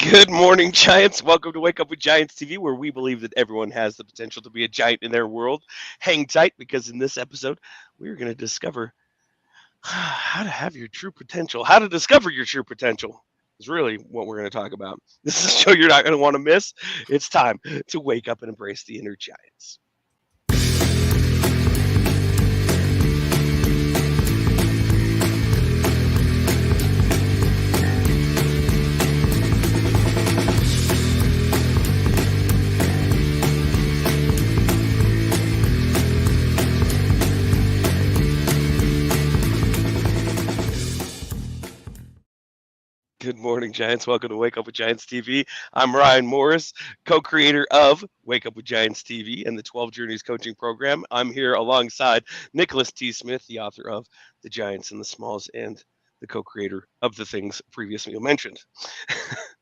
Good morning, Giants. Welcome to Wake Up with Giants TV, where we believe that everyone has the potential to be a giant in their world. Hang tight, because in this episode, we're going to discover how to have your true potential. How to discover your true potential is really what we're going to talk about. This is a show you're not going to want to miss. It's time to wake up and embrace the inner giants. Good morning, Giants. Welcome to Wake Up with Giants TV. I'm Ryan Morris, co-creator of Wake Up with Giants TV and the 12 Journeys coaching program. I'm here alongside Nicholas T. Smith, the author of The Giants and the Smalls and the co-creator of the things previously mentioned.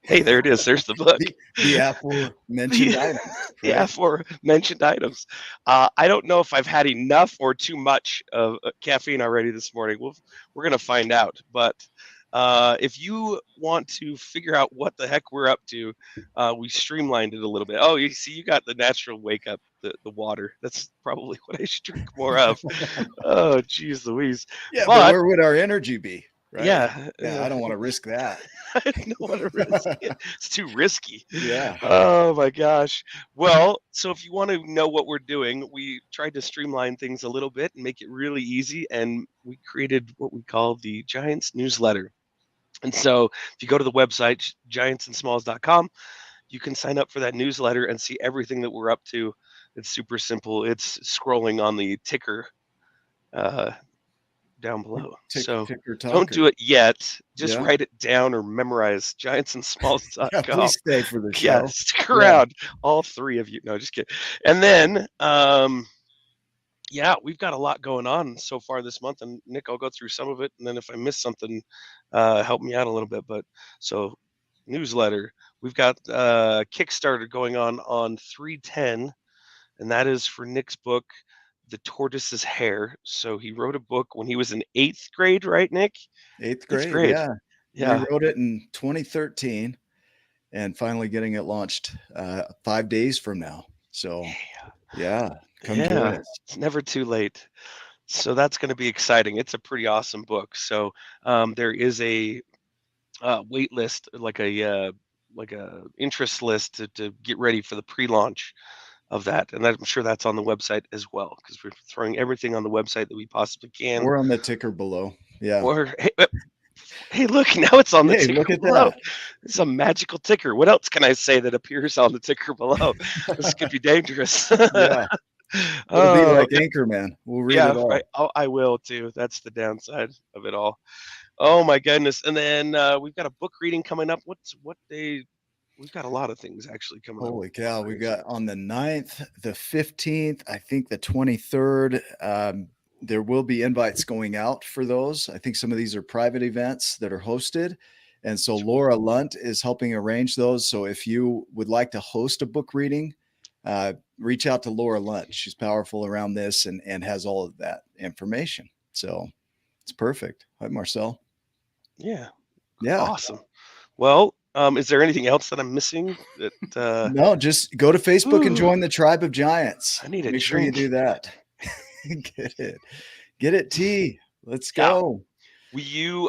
Hey, there it is. There's the book. The aforementioned items. Right? The aforementioned items. I don't know if I've had enough or too much of caffeine already this morning. We're going to find out. But if you want to figure out what the heck we're up to, we streamlined it a little bit. Oh, you see, you got the natural wake up, the water. That's probably what I should drink more of. Oh, geez Louise. Yeah, but where would our energy be? Right? Yeah. I don't want to risk that. I don't want to risk it. It's too risky. Yeah. Oh my gosh. Well, so if you want to know what we're doing, we tried to streamline things a little bit and make it really easy. And we created what we call the Giants newsletter. And so if you go to the website, giantsandsmalls.com, you can sign up for that newsletter and see everything that we're up to. It's super simple. It's scrolling on the ticker down below. So don't do it yet. Just write it down or memorize giantsandsmalls.com. Yeah, please stay for the show. Yeah, stick around. All three of you. No, just kidding. And then, we've got a lot going on so far this month. And Nick, I'll go through some of it. And then if I miss something, help me out a little bit. But so newsletter, we've got Kickstarter going on 310. And that is for Nick's book, The Tortoise's Hair. So he wrote a book when he was in 8th grade, right, Nick? 8th grade. Yeah. We wrote it in 2013 and finally getting it launched 5 days from now. So yeah, come join us. It's never too late. So that's going to be exciting. It's a pretty awesome book. So there is a wait list, like a interest list to get ready for the pre-launch of that, and I'm sure that's on the website as well, because we're throwing everything on the website that we possibly can. We're on the ticker below. Yeah. Or hey, look, now it's on the ticker look at below. That. It's a magical ticker. What else can I say that appears on the ticker below? This could be dangerous. Yeah. It'll be like Anchorman. We'll read it all. Right. Oh, I will too. That's the downside of it all. Oh my goodness. And then we've got a book reading coming up. What day? We've got a lot of things actually coming up. Holy cow. We've got on the 9th, the 15th, I think the 23rd. There will be invites going out for those. I think some of these are private events that are hosted. And so Laura Lunt is helping arrange those. So if you would like to host a book reading, reach out to Laura Lunt. She's powerful around this and has all of that information. So it's perfect. Hi, Marcel. Yeah. Awesome. Well, is there anything else that I'm missing? No, just go to Facebook and join the Tribe of Giants. I need a Make drink. sure you do that. Get it, T. Let's go. Will you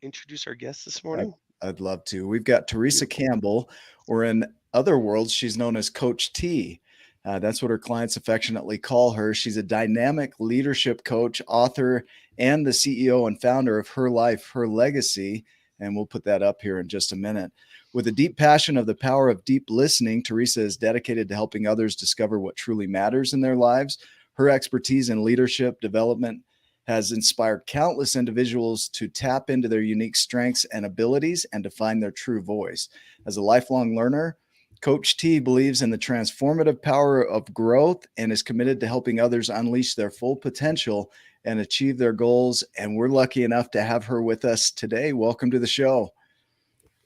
introduce our guest this morning? I'd love to. We've got Theresa Campbell, or in other worlds, she's known as Coach T. That's what her clients affectionately call her. She's a dynamic leadership coach, author, and the CEO and founder of Her Life, Her Legacy. And we'll put that up here in just a minute. With a deep passion of the power of deep listening, Theresa is dedicated to helping others discover what truly matters in their lives. Her expertise in leadership development has inspired countless individuals to tap into their unique strengths and abilities and to find their true voice. As a lifelong learner, Coach T believes in the transformative power of growth and is committed to helping others unleash their full potential and achieve their goals. And we're lucky enough to have her with us today. Welcome to the show.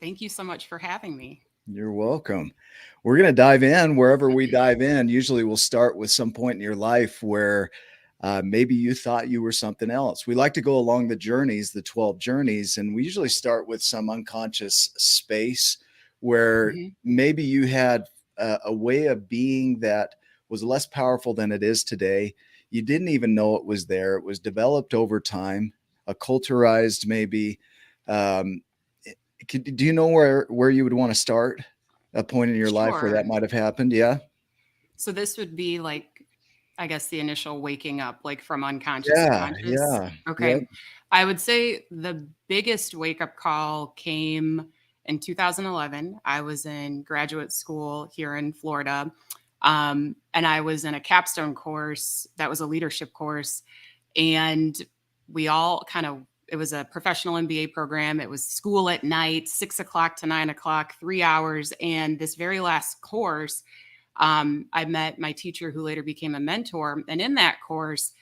Thank you so much for having me. You're welcome. We're going to dive in wherever we dive in. Usually we'll start with some point in your life where Maybe you thought you were something else. We like to go along the journeys, the 12 journeys, and we usually start with some unconscious space where Hmm. maybe you had a way of being that was less powerful than it is today. You didn't even know it was there. It was developed over time, acculturized maybe. Um, do you know where you would want to start? A point in your life where that Sure. might have happened? Yeah. So this would be like, I guess, the initial waking up, like from unconscious to Yeah. conscious. Yeah. Yep. Okay. I would say the biggest wake up call came in 2011. I was in graduate school here in Florida. And I was in a capstone course that was a leadership course. And we all kind of, it was a professional MBA program. It was school at night, 6 o'clock to 9 o'clock, 3 hours. And this very last course, I met my teacher who later became a mentor. And in that course,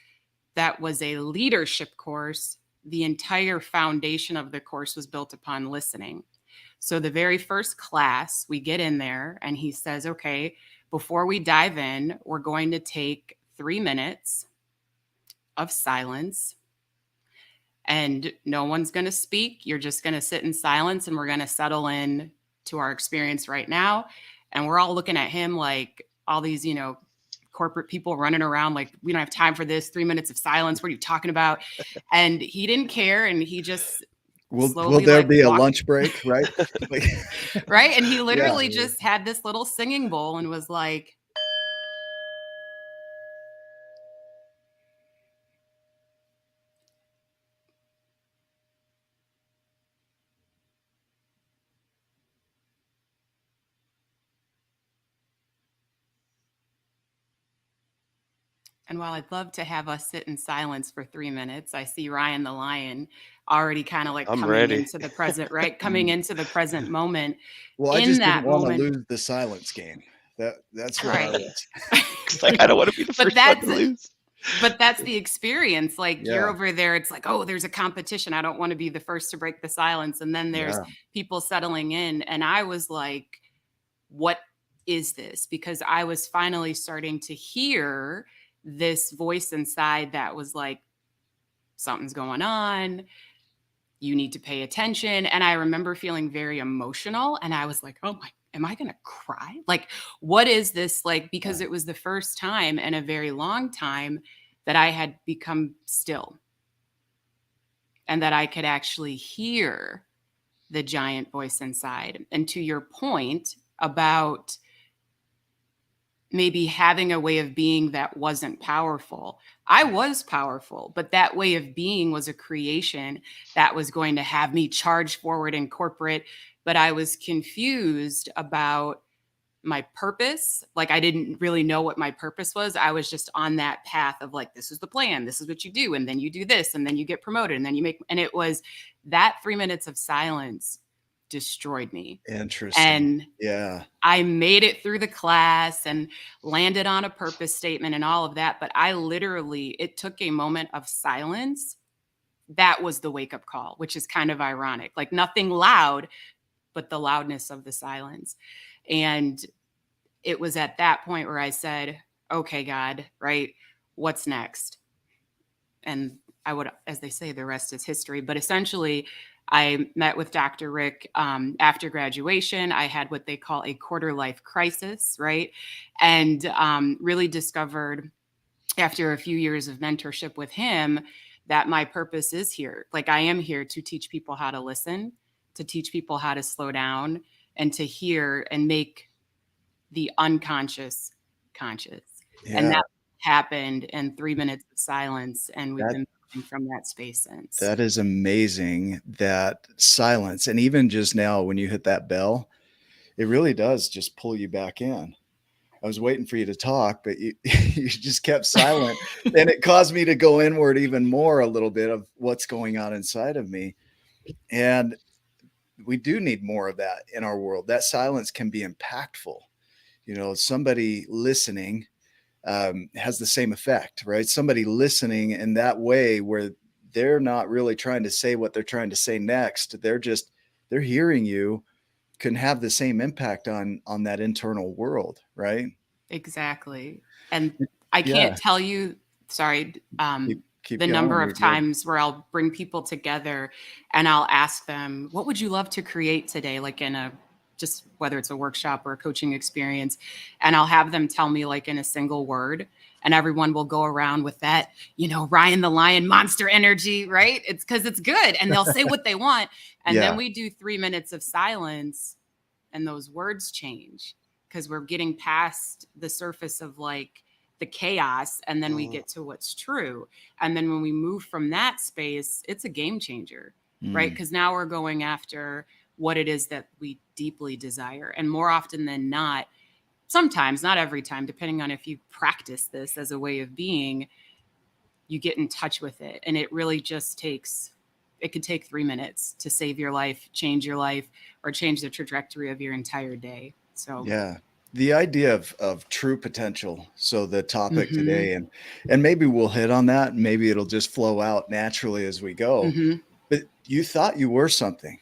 that was a leadership course. The entire foundation of the course was built upon listening. So the very first class, we get in there and he says, okay, before we dive in, we're going to take 3 minutes of silence and no one's going to speak. You're just going to sit in silence and we're going to settle in to our experience right now. And we're all looking at him like all these, corporate people running around like, we don't have time for this. 3 minutes of silence. What are you talking about? And he didn't care. And he just Will slowly there like be a walked, lunch break? Right. Like, right? And he yeah. literally just had this little singing bowl and was like, and while I'd love to have us sit in silence for 3 minutes, I see Ryan the lion already kind of like I'm coming ready. into the present, right? Coming into the present moment. Well, I In just didn't that want to moment, lose the silence game. That's where I right. was. It's like I don't want to be the but first one to that's lose. but that's the experience. Like you're Yeah. over there, it's like, oh, there's a competition. I don't want to be the first to break the silence. And then there's Yeah. people settling in. And I was like, what is this? Because I was finally starting to hear this voice inside that was like, something's going on. You need to pay attention. And I remember feeling very emotional. And I was like, oh my, am I going to cry? Like, what is this? Like, because Yeah. it was the first time in a very long time that I had become still and that I could actually hear the giant voice inside. And to your point about maybe having a way of being that wasn't powerful. I was powerful, but that way of being was a creation that was going to have me charge forward in corporate. But I was confused about my purpose. Like I didn't really know what my purpose was. I was just on that path of like, this is the plan, this is what you do. And then you do this, and then you get promoted, and then you make, and it was that 3 minutes of silence destroyed me. Interesting. And Yeah. I made it through the class and landed on a purpose statement and all of that. But I literally, it took a moment of silence. That was the wake up call, which is kind of ironic. Like nothing loud, but the loudness of the silence. And it was at that point where I said, okay, God, right? What's next? And I would, as they say, the rest is history. But essentially, I met with Dr. Rick after graduation. I had what they call a quarter life crisis, right? And really discovered after a few years of mentorship with him that my purpose is here. Like I am here to teach people how to listen, to teach people how to slow down, and to hear and make the unconscious conscious. And Yeah. that happened in 3 minutes of silence. And we've That been moving from that space since. that is amazing. That silence, and even just now when you hit that bell, it really does just pull you back in. I was waiting for you to talk, but you you just kept silent, and it caused me to go inward even more a little bit of what's going on inside of me. And we do need more of that in our world. That silence can be impactful. Somebody listening has the same effect, right? Somebody listening in that way where they're not really trying to say what they're trying to say next. They're hearing you, can have the same impact on that internal world, right? Exactly. And I can't Yeah. tell you sorry, Keep the going. number You're of good. times where I'll bring people together and I'll ask them, what would you love to create today? Like in a, just whether it's a workshop or a coaching experience. And I'll have them tell me like in a single word, and everyone will go around with that, Ryan the Lion monster energy, right? It's because it's good. And they'll say what they want. And Yeah. then we do 3 minutes of silence and those words change because we're getting past the surface of like the chaos, and then we get to what's true. And then when we move from that space, it's a game changer, right? Because now we're going after what it is that we deeply desire. And more often than not, sometimes, not every time, depending on if you practice this as a way of being, you get in touch with it. And it really just takes, it could take 3 minutes to save your life, change your life, or change the trajectory of your entire day. So yeah, the idea of true potential. So the topic today, and maybe we'll hit on that. Maybe it'll just flow out naturally as we go. But you thought you were something,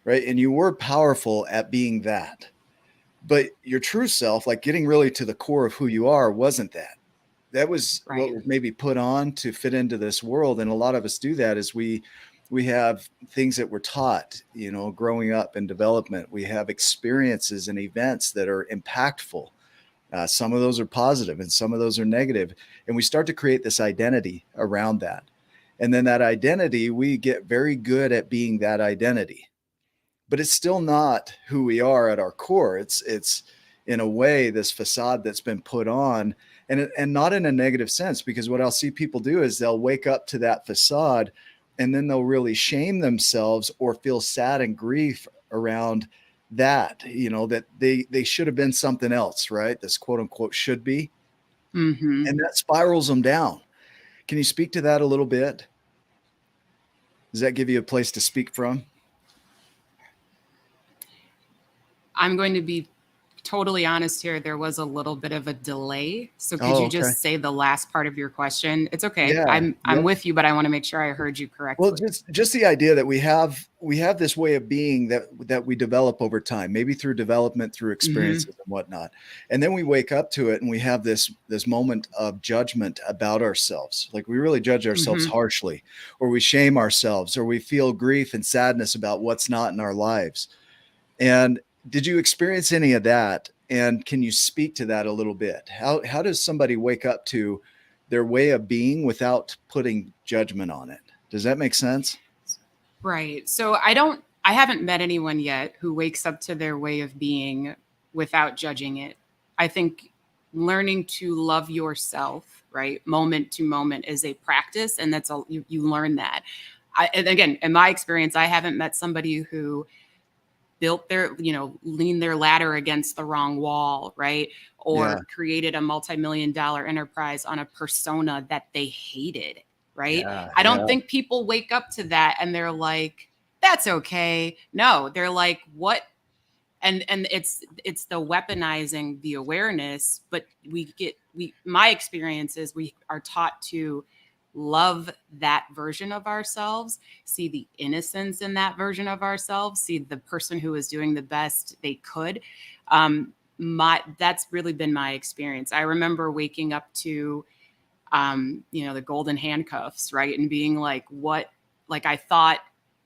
right? And you were powerful at being that. But your true self, like getting really to the core of who you are, wasn't that. That was right. what was maybe put on to fit into this world. And a lot of us do that is we have things that we're taught, growing up in development. We have experiences and events that are impactful. Some of those are positive and some of those are negative. And we start to create this identity around that. And then that identity, we get very good at being that identity. But it's still not who we are at our core. It's in a way this facade that's been put on, and not in a negative sense, because what I'll see people do is they'll wake up to that facade and then they'll really shame themselves or feel sad and grief around that, that they should have been something else, right? This quote unquote should be. And that spirals them down. Can you speak to that a little bit? Does that give you a place to speak from? I'm going to be totally honest here. There was a little bit of a delay. So could you just say the last part of your question? It's okay. Yeah, I'm with you, but I want to make sure I heard you correctly. Well, just the idea that we have this way of being that we develop over time, maybe through development, through experiences and whatnot. And then we wake up to it and we have this moment of judgment about ourselves. Like we really judge ourselves harshly, or we shame ourselves, or we feel grief and sadness about what's not in our lives. And did you experience any of that? And can you speak to that a little bit? How does somebody wake up to their way of being without putting judgment on it? Does that make sense? Right. So I haven't met anyone yet who wakes up to their way of being without judging it. I think learning to love yourself, right, moment to moment is a practice, and that's you learn that. And again, in my experience, I haven't met somebody who built leaned their ladder against the wrong wall, right? Or created a multi-million-dollar enterprise on a persona that they hated, right? I don't think people wake up to that and they're like, that's okay. No, they're like, what? And it's the weaponizing the awareness, but my experience is we are taught to love that version of ourselves, see the innocence in that version of ourselves, see the person who is doing the best they could. That's really been my experience. I remember waking up to, the golden handcuffs, right? And being like, I thought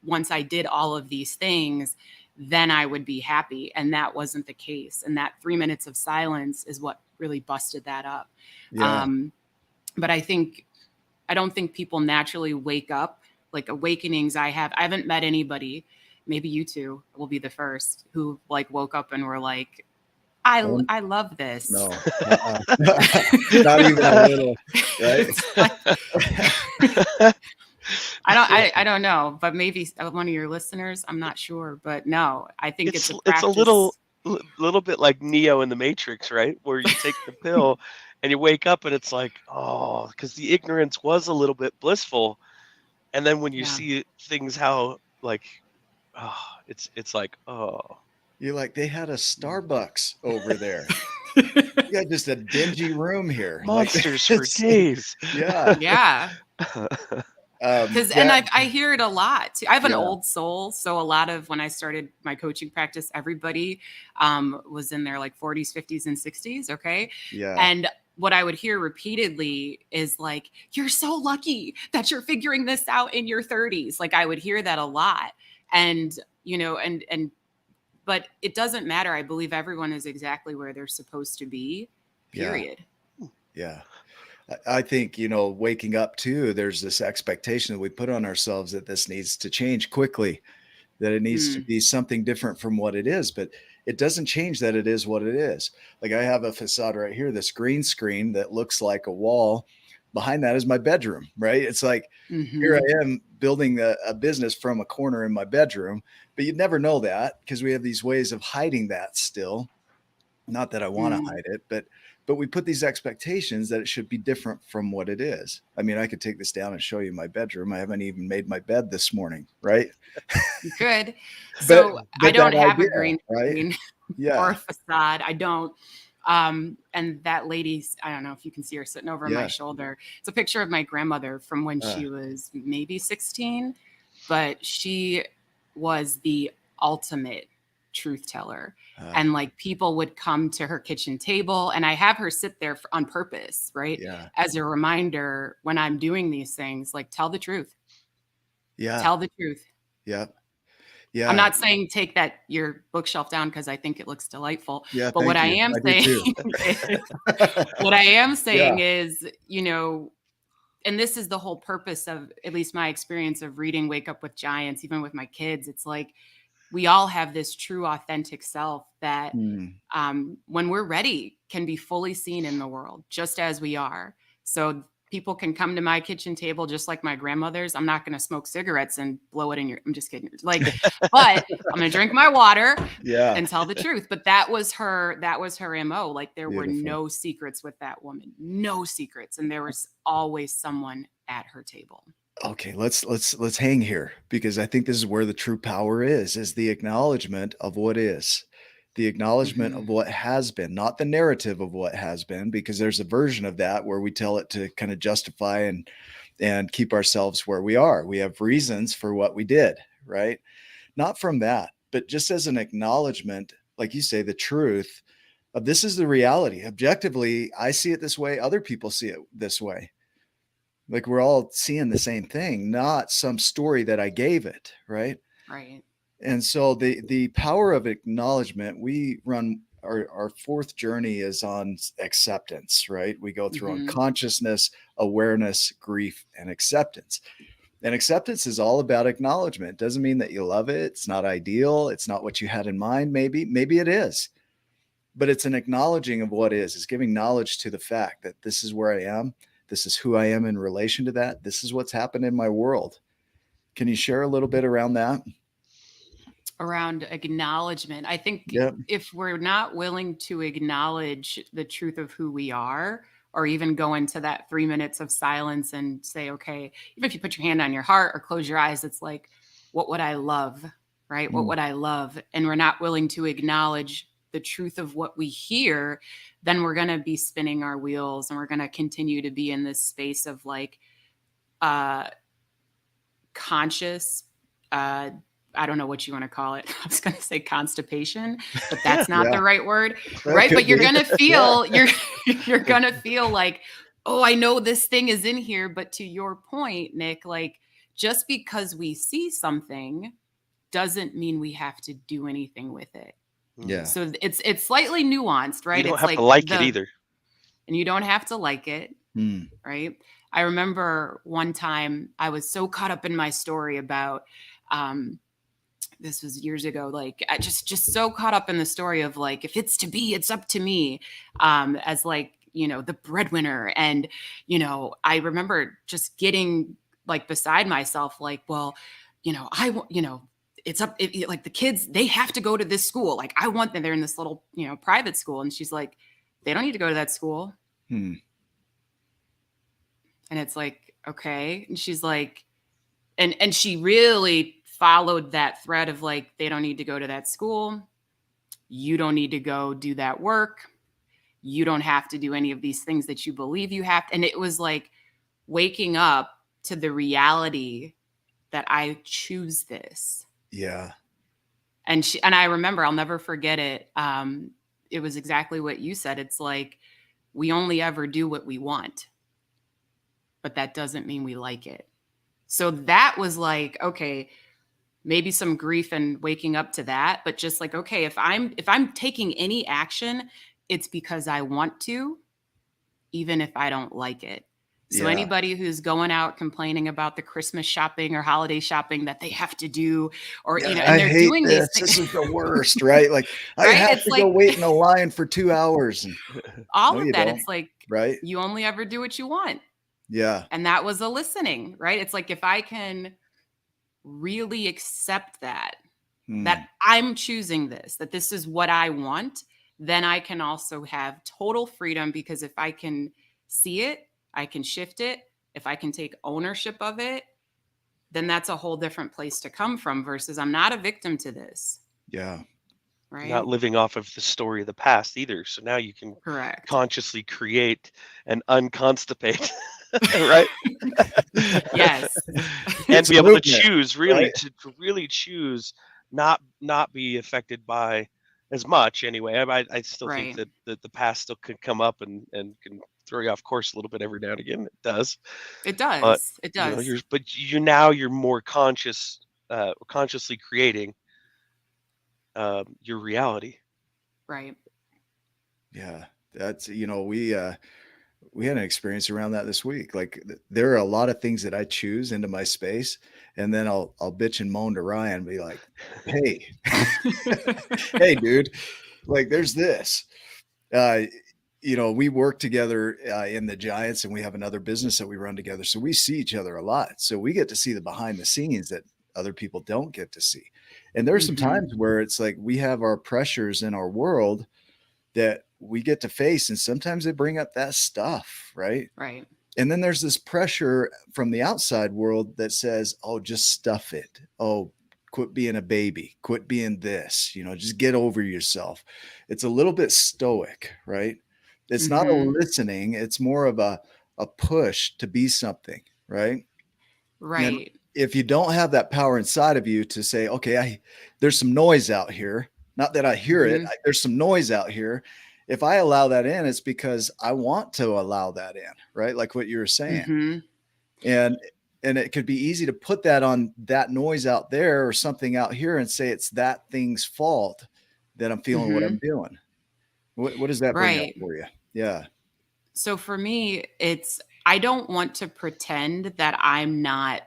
once I did all of these things, then I would be happy. And that wasn't the case. And that 3 minutes of silence is what really busted that up. Yeah. But I don't think people naturally wake up, like awakenings. I haven't met anybody, maybe you two will be the first, who like woke up and were like, I love this. No, not even a little, right? I don't know, but maybe one of your listeners, I'm not sure, but no, I think it's a practice. It's a little bit like Neo in the Matrix, right? Where you take the pill and you wake up and it's like, oh, because the ignorance was a little bit blissful. And then when you see things how like, oh, it's like, oh. You're like, they had a Starbucks over there. You got just a dingy room here. Monsters for days. Yeah. Yeah. And I hear it a lot too. I have an old soul. So a lot of when I started my coaching practice, everybody was in their like 40s, 50s, and 60s. Okay. Yeah. And what I would hear repeatedly is like, you're so lucky that you're figuring this out in your 30s. Like I would hear that a lot. And, but it doesn't matter. I believe everyone is exactly where they're supposed to be, period. Yeah. I think, waking up too, there's this expectation that we put on ourselves that this needs to change quickly, that it needs to be something different from what it is, but it doesn't change that it is what it is. Like I have a facade right here, this green screen that looks like a wall. Behind that is my bedroom, right? It's like, here I am building a business from a corner in my bedroom, but you'd never know that because we have these ways of hiding that still. Not that I want to hide it, but we put these expectations that it should be different from what it is. I mean, I could take this down and show you my bedroom. I haven't even made my bed this morning, right? You could. So I don't have a green screen or a facade. I don't. And that lady, I don't know if you can see her sitting over my shoulder. It's a picture of my grandmother from when she was maybe 16, but she was the ultimate truth teller. And like people would come to her kitchen table and I have her sit there on purpose, right? Yeah. As a reminder when I'm doing these things, like tell the truth. Yeah. Tell the truth. Yeah. Yeah. I'm not saying take your bookshelf down because I think it looks delightful. Yeah. But what I am saying is, and this is the whole purpose of at least my experience of reading Wake Up with Giants, even with my kids. It's like we all have this true, authentic self that when we're ready can be fully seen in the world, just as we are. So people can come to my kitchen table just like my grandmother's. I'm not going to smoke cigarettes and blow it in I'm just kidding. Like, but I'm going to drink my water and tell the truth. But that was her MO. Like there were no secrets with that woman, no secrets. And there was always someone at her table. Okay, let's hang here because I think this is where the true power is the acknowledgement of what is. The acknowledgement of what has been, not the narrative of what has been, because there's a version of that where we tell it to kind of justify and keep ourselves where we are. We have reasons for what we did, right? Not from that, but just as an acknowledgement, like you say, the truth of this is the reality. Objectively, I see it this way. Other people see it this way. Like we're all seeing the same thing, not some story that I gave it, right? Right. And so the power of acknowledgement, we run our fourth journey is on acceptance, right? We go through unconsciousness, awareness, grief, and acceptance. And acceptance is all about acknowledgement. It doesn't mean that you love it. It's not ideal. It's not what you had in mind. Maybe it is, but it's an acknowledging of what is. It's giving knowledge to the fact that this is where I am. This is who I am in relation to that. This is what's happened in my world. Can you share a little bit around that? Around acknowledgement. I think if we're not willing to acknowledge the truth of who we are, or even go into that 3 minutes of silence and say, okay, even if you put your hand on your heart or close your eyes, it's like, what would I love? Right? What would I love? And we're not willing to acknowledge the truth of what we hear, then we're going to be spinning our wheels and we're going to continue to be in this space of like conscious, I don't know what you want to call it. I was going to say constipation, but that's not the right word, right? But you're going to feel, you're going to feel like, oh, I know this thing is in here. But to your point, Nick, like just because we see something doesn't mean we have to do anything with it. Yeah. So it's slightly nuanced, right? You don't it's have like to like it either. And you don't have to like it, right? I remember one time I was so caught up in my story about, this was years ago, like I just so caught up in the story of like, if it's to be, it's up to me, as like, the breadwinner. And, I remember just getting like beside myself, like, well, it's up, like the kids, they have to go to this school. Like I want them, they're in this little, private school. And she's like, they don't need to go to that school. And it's like, okay. And she's like, and she really followed that thread of like, they don't need to go to that school. You don't need to go do that work. You don't have to do any of these things that you believe you have to. And it was like waking up to the reality that I choose this. Yeah. And I remember, I'll never forget it. It was exactly what you said. It's like, we only ever do what we want, but that doesn't mean we like it. So that was like, okay, maybe some grief and waking up to that, but just like, okay, if I'm taking any action, it's because I want to, even if I don't like it. So Yeah. anybody who's going out complaining about the Christmas shopping or holiday shopping that they have to do, or, Yeah, and I they're hate doing this. these This things, is the worst, right? Like I right? have It's to go like wait in a line for 2 hours. And all no, of you that. don't, It's like, right? you only ever do what you want. Yeah. And that was a listening, right? It's like, if I can really accept that Hmm. I'm choosing this, that this is what I want, then I can also have total freedom, because if I can see it, I can shift it. If I can take ownership of it, then that's a whole different place to come from, versus I'm not a victim to this, Yeah. right? Not living off of the story of the past either. So now you can Correct. consciously create and unconstipate, right? Yes. And It's a be able to movement, choose, right? to really choose not be affected by as much anyway. I still think Right. that the past still could come up and can throw you off course a little bit every now and again. It does, It but does. It does. you're more consciously creating your reality. Right. Yeah. That's, we had an experience around that this week. Like there are a lot of things that I choose into my space, and then I'll bitch and moan to Ryan and be like, "Hey, hey, dude, like there's this." Uh, we work together in the Giants, and we have another business that we run together, so we see each other a lot. So we get to see the behind the scenes that other people don't get to see. And there's some Mhm. times where it's like we have our pressures in our world that we get to face, and sometimes they bring up that stuff, right? Right. And then there's this pressure from the outside world that says, "Oh, just stuff it. Oh, quit being a baby, quit being this, just get over yourself." It's a little bit stoic, right? It's not a Mhm. listening, it's more of a push to be something, right? And Right. if you don't have that power inside of you to say, "Okay, there's some noise out here," not that I hear it, Mhm. there's some noise out here. If I allow that in, it's because I want to allow that in, right? Like what you were saying. Mhm. And it could be easy to put that on that noise out there or something out here and say it's that thing's fault that I'm feeling what I'm Mhm. doing. What does that bring up Right. for you? Yeah. So for me, I don't want to pretend that I'm not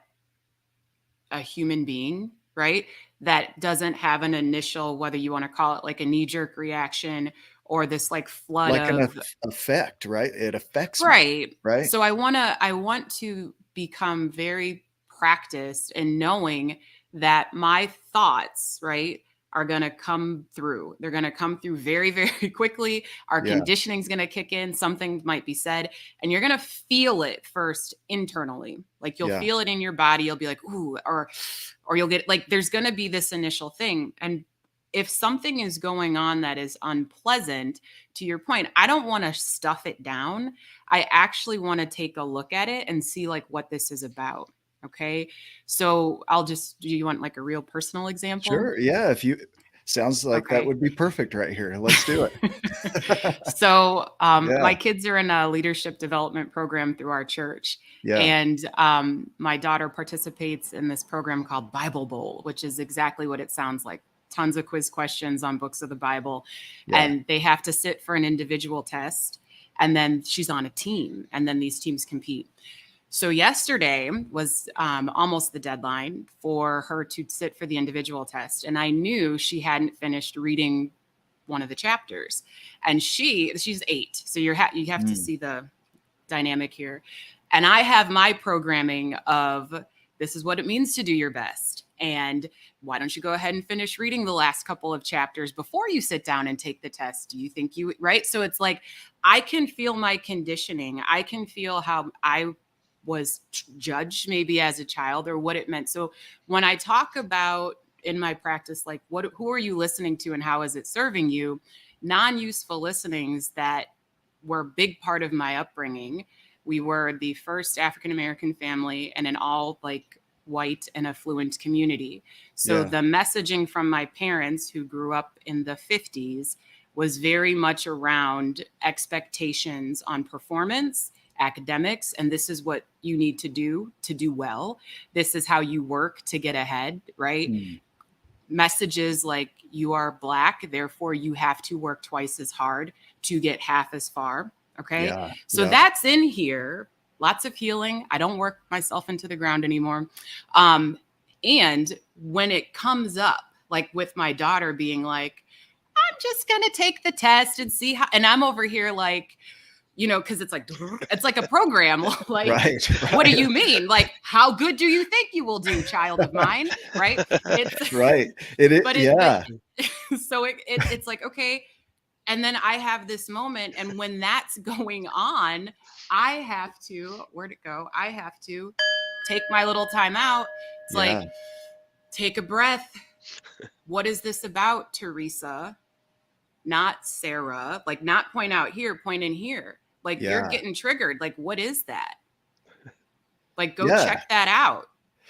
a human being, right? That doesn't have an initial, whether you want to call it like a knee jerk reaction or this like flood Like an of, effect, right? It affects me, right. right? So I want to become very practiced in knowing that my thoughts, right, are going to come through. They're going to come through very, very quickly. Our Yeah. conditioning is going to kick in. Something might be said, and you're going to feel it first internally. Like you'll Yeah. feel it in your body. You'll be like, ooh, or you'll get like, there's going to be this initial thing. And if something is going on that is unpleasant, to your point, I don't want to stuff it down. I actually want to take a look at it and see like what this is about. Okay. So do you want like a real personal example? Sure. Yeah. Sounds like that Okay. would be perfect right here. Let's do it. So Yeah. my kids are in a leadership development program through our church. Yeah. And my daughter participates in this program called Bible Bowl, which is exactly what it sounds like. Tons of quiz questions on books of the Bible. Yeah. And they have to sit for an individual test. And then she's on a team. And then these teams compete. So yesterday was almost the deadline for her to sit for the individual test. And I knew she hadn't finished reading one of the chapters. And she's 8. So you have to Mm. see the dynamic here. And I have my programming of, this is what it means to do your best. And why don't you go ahead and finish reading the last couple of chapters before you sit down and take the test? Do you think right? So it's like, I can feel my conditioning. I can feel how I was judged maybe as a child or what it meant. So when I talk about in my practice, like who are you listening to and how is it serving you? Non-useful listenings that were a big part of my upbringing. We were the first African-American family in an all like white and affluent community. So Yeah. the messaging from my parents who grew up in the 50s was very much around expectations on performance, academics, and this is what you need to do well. This is how you work to get ahead, right? Messages like you are Black, therefore you have to work twice as hard to get half as far. Okay. Yeah. So Yeah. that's in here. Lots of healing. I don't work myself into the ground anymore. And when it comes up, like with my daughter being like, I'm just going to take the test and see how, and I'm over here like, you know, because it's like a program. Like, Right. what do you mean? Like, how good do you think you will do, child of mine? Right. It's Right. It is. Yeah. So it's like, okay. And then I have this moment. And when that's going on, I have to, where'd it go? I have to take my little time out. It's like, take a breath. What is this about, Theresa? Not Sarah. Like, not point out here, point in here. Like, you're getting triggered. Like, what is that? Like, go check that out.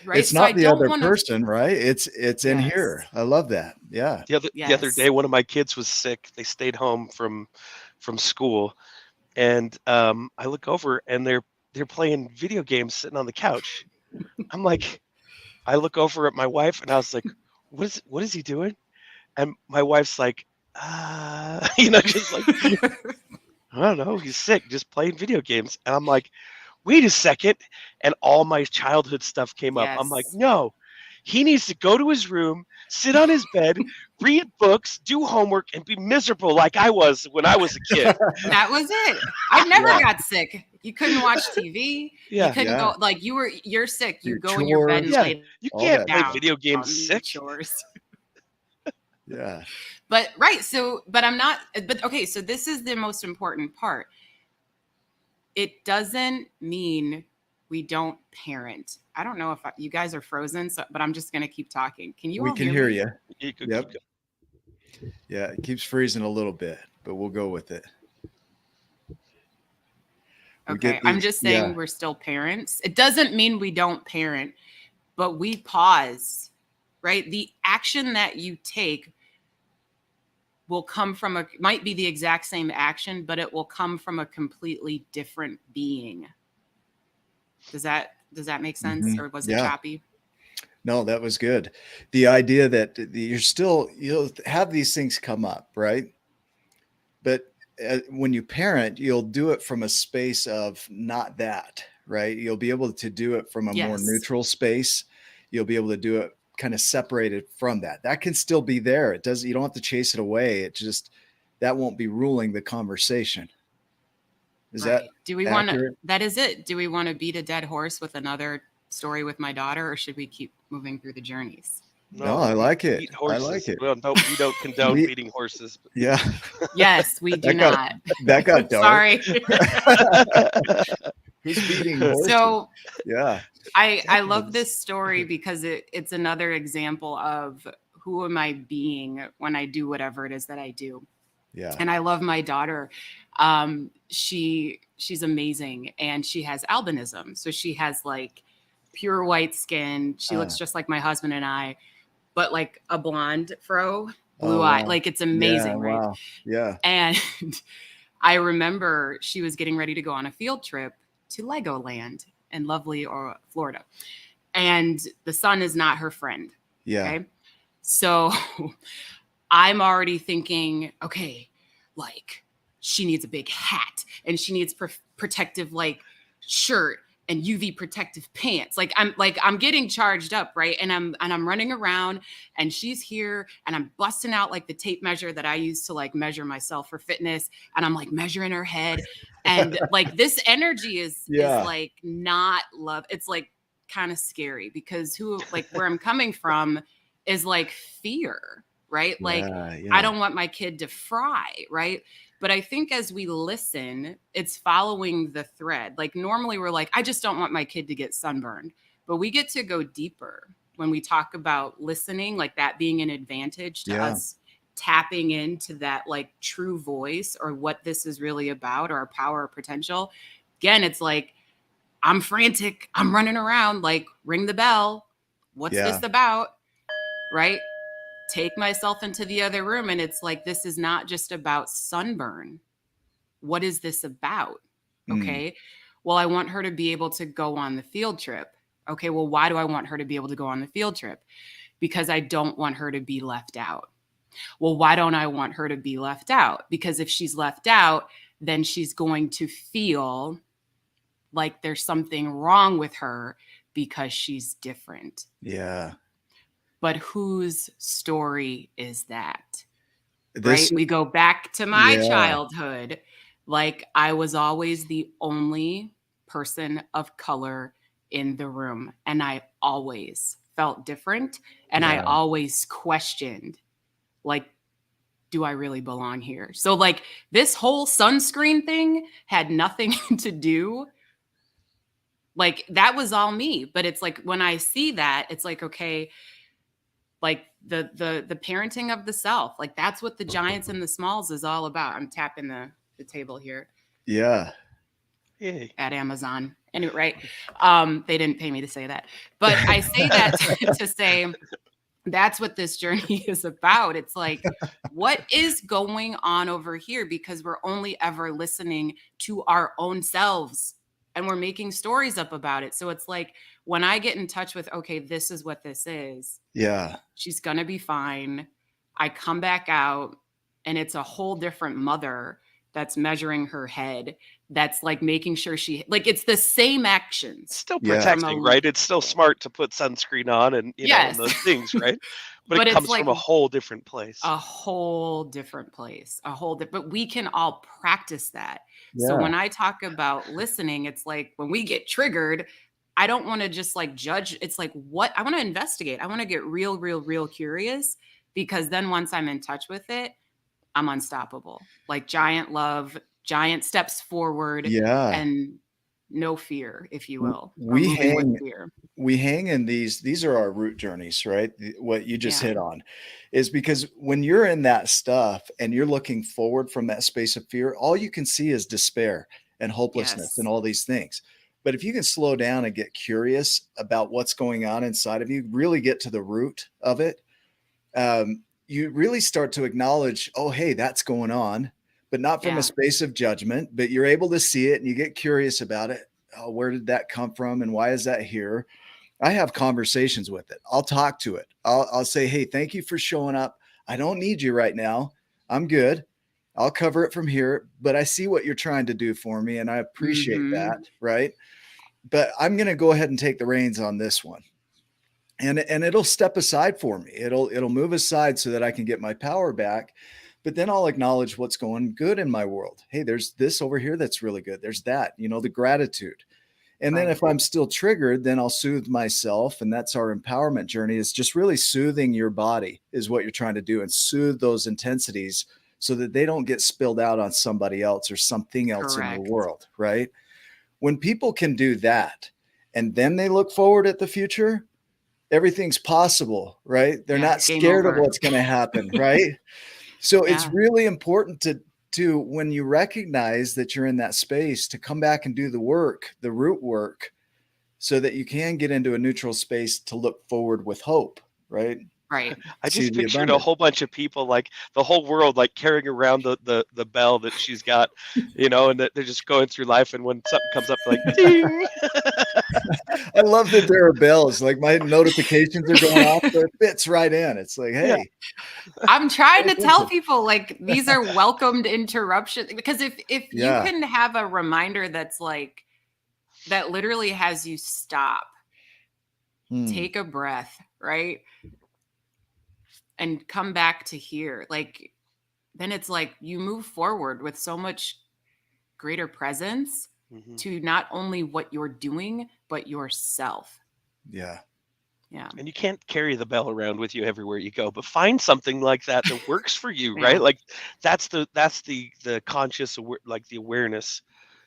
Right. It's not the other person, right? It's in here. I love that. Yeah. The other day, one of my kids was sick. They stayed home from school, and I look over and they're playing video games sitting on the couch. I'm like, I look over at my wife and I was like, what is he doing? And my wife's like, just like, I don't know, he's sick, just playing video games. And I'm like, wait a second. And all my childhood stuff came up. I'm like, no, he needs to go to his room, sit on his bed, read books, do homework, and be miserable like I was when I was a kid. That was it. I never got sick. You couldn't watch TV. You couldn't go, like, you're sick. You go in your bed and play. You can't play video games sick. Chores. Yeah. But right. So, but I'm not, but okay. So this is the most important part. It doesn't mean we don't parent. I don't know if you guys are frozen, but I'm just going to keep talking. Can you? We can hear you. Yep. Yeah, it keeps freezing a little bit, but we'll go with it. Okay, I'm just saying we're still parents. It doesn't mean we don't parent, but we pause, right? The action that you take will come from might be the exact same action, but it will come from a completely different being. Does that make sense? Or was it choppy? No, that was good. The idea that you'll have these things come up, right? But when you parent, you'll do it from a space of not that, right? You'll be able to do it from a more neutral space. You'll be able to do it kind of separated from that. That can still be there. You don't have to chase it away. That won't be ruling the conversation. Is that that is it? Do we want to beat a dead horse with another story with my daughter, or should we keep moving through the journeys? No, I like it. I like it. Well, no, we don't condone beating horses. But... Yeah. Yes, we do not. That got dark. Sorry. Who's beating horses? So yeah. I love this story because it's another example of who am I being when I do whatever it is that I do. Yeah. And I love my daughter. She's amazing, and she has albinism. So she has like pure white skin. She looks just like my husband and I, but like a blonde fro, blue eye. Like, it's amazing, right? Wow. Yeah. And I remember she was getting ready to go on a field trip to Legoland in lovely Florida. And the sun is not her friend. Yeah. Okay. So I'm already thinking, okay, like she needs a big hat and she needs protective like shirt and UV protective pants. I'm getting charged up, right? And I'm running around and she's here and I'm busting out like the tape measure that I use to like measure myself for fitness. And I'm like measuring her head. And like this energy is like not love. It's like kind of scary because where I'm coming from is like fear, right? Like I don't want my kid to fry, right? But I think as we listen, it's following the thread. Like normally we're like, I just don't want my kid to get sunburned. But we get to go deeper when we talk about listening, like that being an advantage to us tapping into that like true voice or what this is really about or our power or potential. Again, it's like, I'm frantic. I'm running around, like ring the bell. What's this about? Right? take myself into the other room, and it's like, this is not just about sunburn. What is this about? Okay. Well, I want her to be able to go on the field trip. Okay. Well, why do I want her to be able to go on the field trip? Because I don't want her to be left out. Well, why don't I want her to be left out? Because if she's left out, then she's going to feel like there's something wrong with her because she's different. Yeah. But whose story is that? Right? We go back to my childhood. Like, I was always the only person of color in the room, and I always felt different, and I always questioned, like, do I really belong here? So, like, this whole sunscreen thing had nothing to do, like, that was all me. But it's like, when I see that, it's like, okay, like the parenting of the self, like, that's what the giants and the smalls is all about. I'm tapping the table here. Yeah. At Amazon. Anyway, right. They didn't pay me to say that, but I say that to say that's what this journey is about. It's like, what is going on over here? Because we're only ever listening to our own selves, and we're making stories up about it. So it's like, when I get in touch with, okay, this is what this is. Yeah. She's going to be fine. I come back out, and it's a whole different mother that's measuring her head. That's like making sure she, like, it's the same actions. Still protecting, right? It's still smart to put sunscreen on and, you know, and those things, right? But it comes like from a whole different place. A whole different place. But we can all practice that. So when I talk about listening, it's like, when we get triggered, I don't want to just like judge. It's like, what? I want to investigate. I want to get real curious, because then once I'm in touch with it, I'm unstoppable. Like, giant love, giant steps forward, and no fear, if you will. We hang in these are our root journeys, right? What you just hit on is because when you're in that stuff and you're looking forward from that space of fear, all you can see is despair and hopelessness and all these things. But if you can slow down and get curious about what's going on inside of you, really get to the root of it, you really start to acknowledge, oh, hey, that's going on, but not from a space of judgment, but you're able to see it and you get curious about it. Oh, where did that come from? And why is that here? I have conversations with it. I'll talk to it. I'll say, hey, thank you for showing up. I don't need you right now. I'm good. I'll cover it from here, but I see what you're trying to do for me, and I appreciate that, right? But I'm going to go ahead and take the reins on this one. And it'll step aside for me. It'll move aside so that I can get my power back. But then I'll acknowledge what's going good in my world. Hey, there's this over here that's really good. There's that, you know, the gratitude. And then if I'm still triggered, then I'll soothe myself. And that's our empowerment journey, is just really soothing your body is what you're trying to do, and soothe those intensities so that they don't get spilled out on somebody else or something else in the world, right? When people can do that and then they look forward at the future, everything's possible, right? They're not scared of what's going to happen, right? So it's really important to when you recognize that you're in that space, to come back and do the work, the root work, so that you can get into a neutral space to look forward with hope, right? Right. I just pictured a whole bunch of people, like the whole world, like carrying around the bell that she's got, you know, and that they're just going through life. And when something comes up, like, ding. I love that there are bells. Like, my notifications are going off, but it fits right in. It's like, hey. I'm trying to tell people, like, these are welcomed interruptions, because if you can have a reminder that's like, that literally has you stop, take a breath, right? And come back to here, like, then it's like you move forward with so much greater presence to not only what you're doing, but yourself. Yeah. And you can't carry the bell around with you everywhere you go, but find something like that works for you, right? Like, that's the conscious, like the awareness.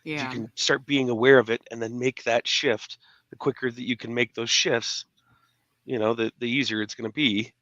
You can start being aware of it and then make that shift. The quicker that you can make those shifts, you know, the easier it's going to be.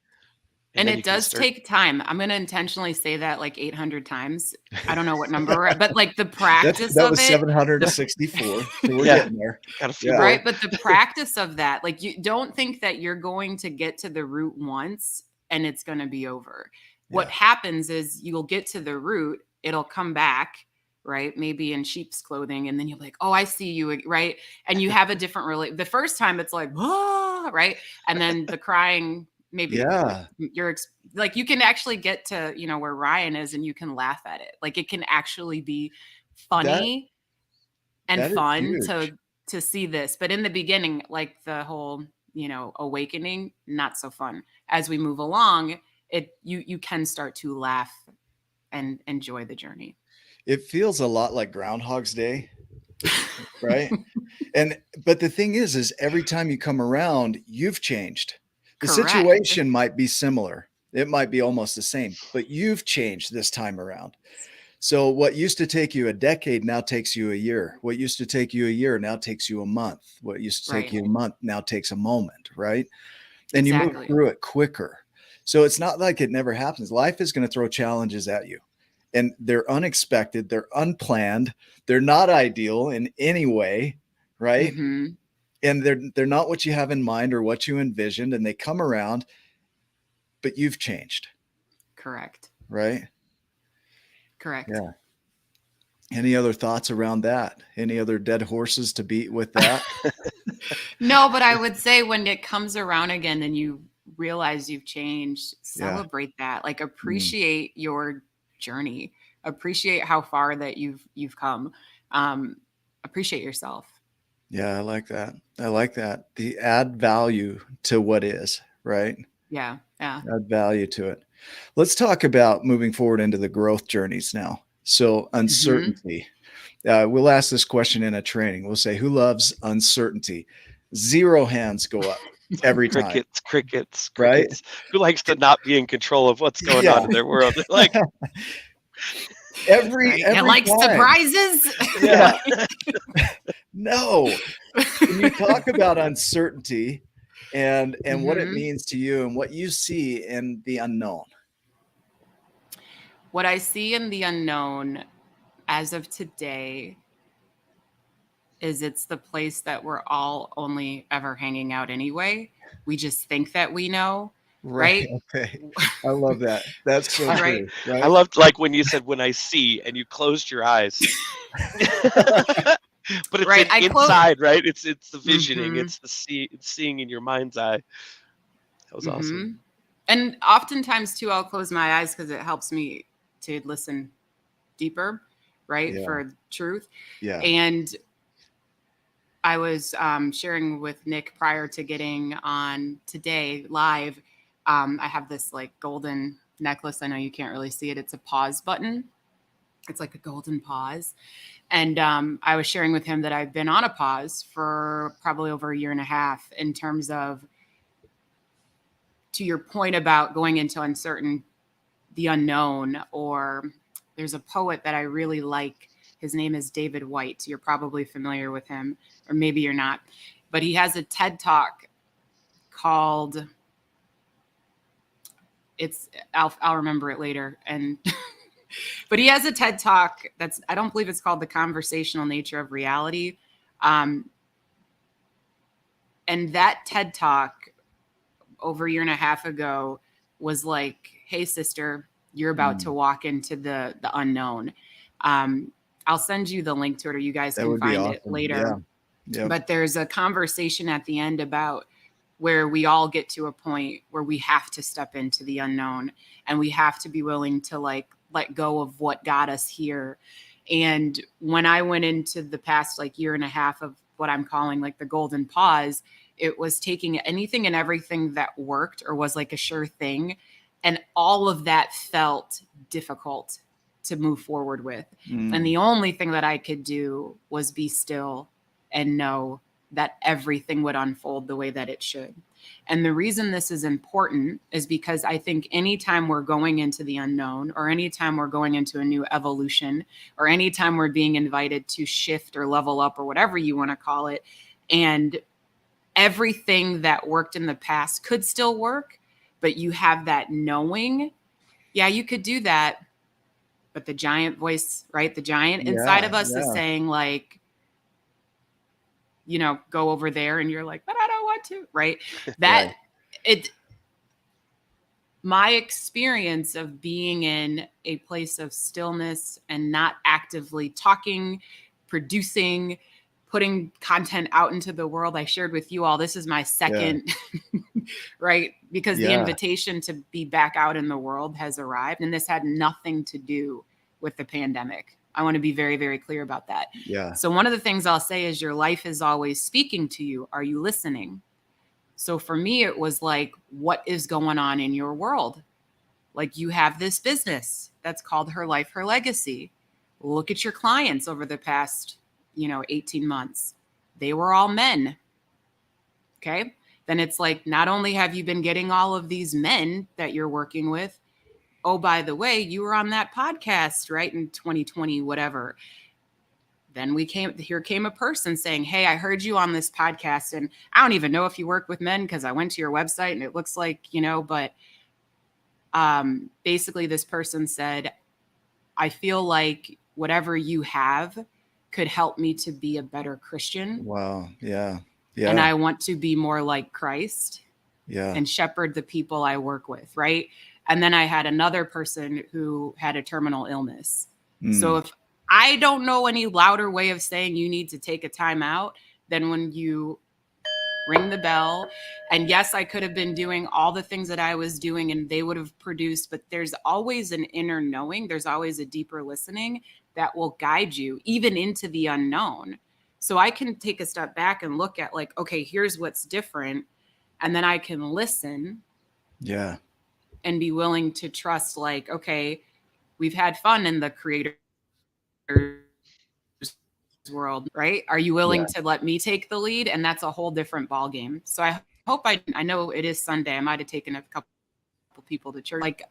And it does take time. I'm going to intentionally say that like 800 times. I don't know what number, but like the practice that of was it. 764. So we're getting there. Got a few right. But the practice of that, like, you don't think that you're going to get to the root once and it's going to be over. Yeah. What happens is you'll get to the root, it'll come back, right? Maybe in sheep's clothing. And then you're like, oh, I see you, right? And you have a different the first time it's like, ah, right? And then the crying, maybe Yeah. you're like, you can actually get to, you know, where Ryan is and you can laugh at it. Like it can actually be funny and that is fun huge. to see this. But in the beginning, like the whole, you know, awakening, not so fun. As we move along, you can start to laugh and enjoy the journey. It feels a lot like Groundhog's Day, right? But the thing is every time you come around, you've changed. The Correct. situation might be similar. It might be almost the same, but you've changed this time around. So what used to take you a decade now takes you a year. What used to take you a year now takes you a month. What used to take Right. you a month now takes a moment, right? And you Exactly. move through it quicker. So it's not like it never happens. Life is going to throw challenges at you. And they're unexpected, they're unplanned, they're not ideal in any way, right? Mm-hmm. And they're not what you have in mind or what you envisioned, and they come around, but you've changed. Correct. Right? Correct. Yeah. Any other thoughts around that? Any other dead horses to beat with that? No, but I would say when it comes around again and you realize you've changed, celebrate that. Like appreciate your journey. Appreciate how far that you've come. Appreciate yourself. Yeah, I like that. I like that. The add value to what is, right? Yeah. Yeah. Add value to it. Let's talk about moving forward into the growth journeys now. So uncertainty. We'll ask this question in a training. We'll say, who loves uncertainty? 0 hands go up every time. Crickets. Right? Who likes to not be in control of what's going on in their world? Like every like time. surprises. Yeah. No. When you talk about uncertainty and what it means to you and what you see in the unknown. What I see in the unknown as of today is it's the place that we're all only ever hanging out anyway. We just think that we know. Right. Okay. I love that. That's so right. true. Right. I loved like when you said when I see and you closed your eyes. But it's inside, right? It's the visioning. It's the seeing in your mind's eye. That was awesome. And oftentimes too, I'll close my eyes because it helps me to listen deeper, right? Yeah. For truth. Yeah. And I was sharing with Nick prior to getting on today live. I have this like golden necklace. I know you can't really see it. It's a pause button. It's like a golden pause. And I was sharing with him that I've been on a pause for probably over 1.5 years in terms of, to your point about going into the unknown, or there's a poet that I really like. His name is David White. You're probably familiar with him, or maybe you're not. But he has a TED Talk called, I'll remember it later. And but he has a TED Talk I don't believe it's called The Conversational Nature of Reality. And that TED Talk over 1.5 years ago was like, hey, sister, you're about to walk into the unknown. I'll send you the link to it, or you guys can find it later. Yeah. But there's a conversation at the end about where we all get to a point where we have to step into the unknown, and we have to be willing to like let go of what got us here. And when I went into the past like 1.5 years of what I'm calling like the golden pause, it was taking anything and everything that worked or was like a sure thing, and all of that felt difficult to move forward with. And the only thing that I could do was be still and know that everything would unfold the way that it should. And the reason this is important is because I think anytime we're going into the unknown, or anytime we're going into a new evolution, or anytime we're being invited to shift or level up or whatever you want to call it, and everything that worked in the past could still work, but you have that knowing, yeah, you could do that. But the giant voice, right? The giant inside of us is saying like, you know, go over there, and you're like, but I don't want to, right? That my experience of being in a place of stillness and not actively talking, producing, putting content out into the world. I shared with you all, this is my second, right? Because the invitation to be back out in the world has arrived, and this had nothing to do with the pandemic. I want to be very, very clear about that. Yeah. So one of the things I'll say is your life is always speaking to you. Are you listening? So for me, it was like, what is going on in your world? Like, you have this business that's called Her Life, Her Legacy. Look at your clients over the past, 18 months. They were all men. Okay. Then it's like, not only have you been getting all of these men that you're working with, oh, by the way, you were on that podcast, right? In 2020, whatever. Then here came a person saying, hey, I heard you on this podcast, and I don't even know if you work with men because I went to your website and it looks like, but basically this person said, I feel like whatever you have could help me to be a better Christian. Wow. Yeah. Yeah. And I want to be more like Christ. Yeah. And shepherd the people I work with. Right. And then I had another person who had a terminal illness. So if I don't know any louder way of saying you need to take a time out than when you ring the bell. And yes, I could have been doing all the things that I was doing and they would have produced, but there's always an inner knowing. There's always a deeper listening that will guide you even into the unknown. So I can take a step back and look at like, okay, here's what's different. And then I can listen. Yeah. And be willing to trust, like, okay, we've had fun in the creator's world, right? Are you willing to let me take the lead? And that's a whole different ballgame. So I hope I know it is Sunday. I might have taken a couple people to church, like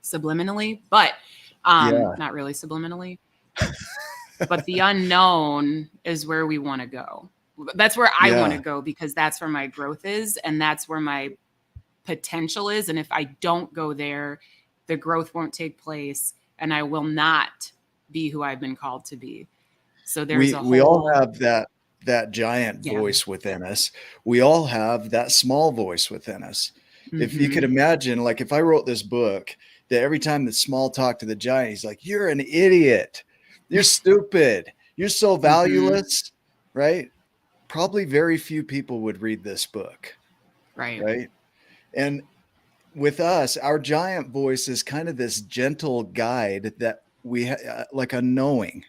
subliminally, but not really subliminally. But the unknown is where we want to go. That's where I want to go, because that's where my growth is. And that's where my potential is. And if I don't go there, the growth won't take place and I will not be who I've been called to be. So there's we all have that giant voice within us. We all have that small voice within us. Mm-hmm. If you could imagine, like if I wrote this book, that every time the small talk to the giant, he's like, you're an idiot. You're stupid. You're so valueless, right? Probably very few people would read this book. Right. And with us, our giant voice is kind of this gentle guide that we like a knowing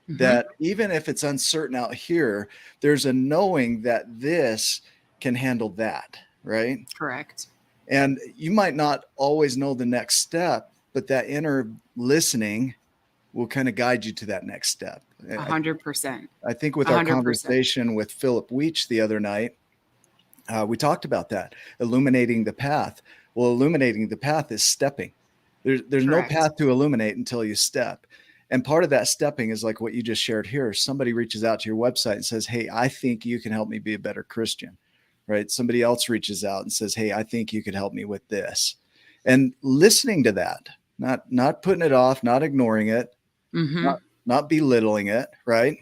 that even if it's uncertain out here, there's a knowing that this can handle that. Right. Correct. And you might not always know the next step, but that inner listening will kind of guide you to that next step. 100%. I think with our conversation with Philip Weech the other night, we talked about that, illuminating the path. Well, illuminating the path is stepping. There's no path to illuminate until you step. And part of that stepping is like what you just shared here. Somebody reaches out to your website and says, hey, I think you can help me be a better Christian, right? Somebody else reaches out and says, hey, I think you could help me with this. And listening to that, not putting it off, not ignoring it, not belittling it, right?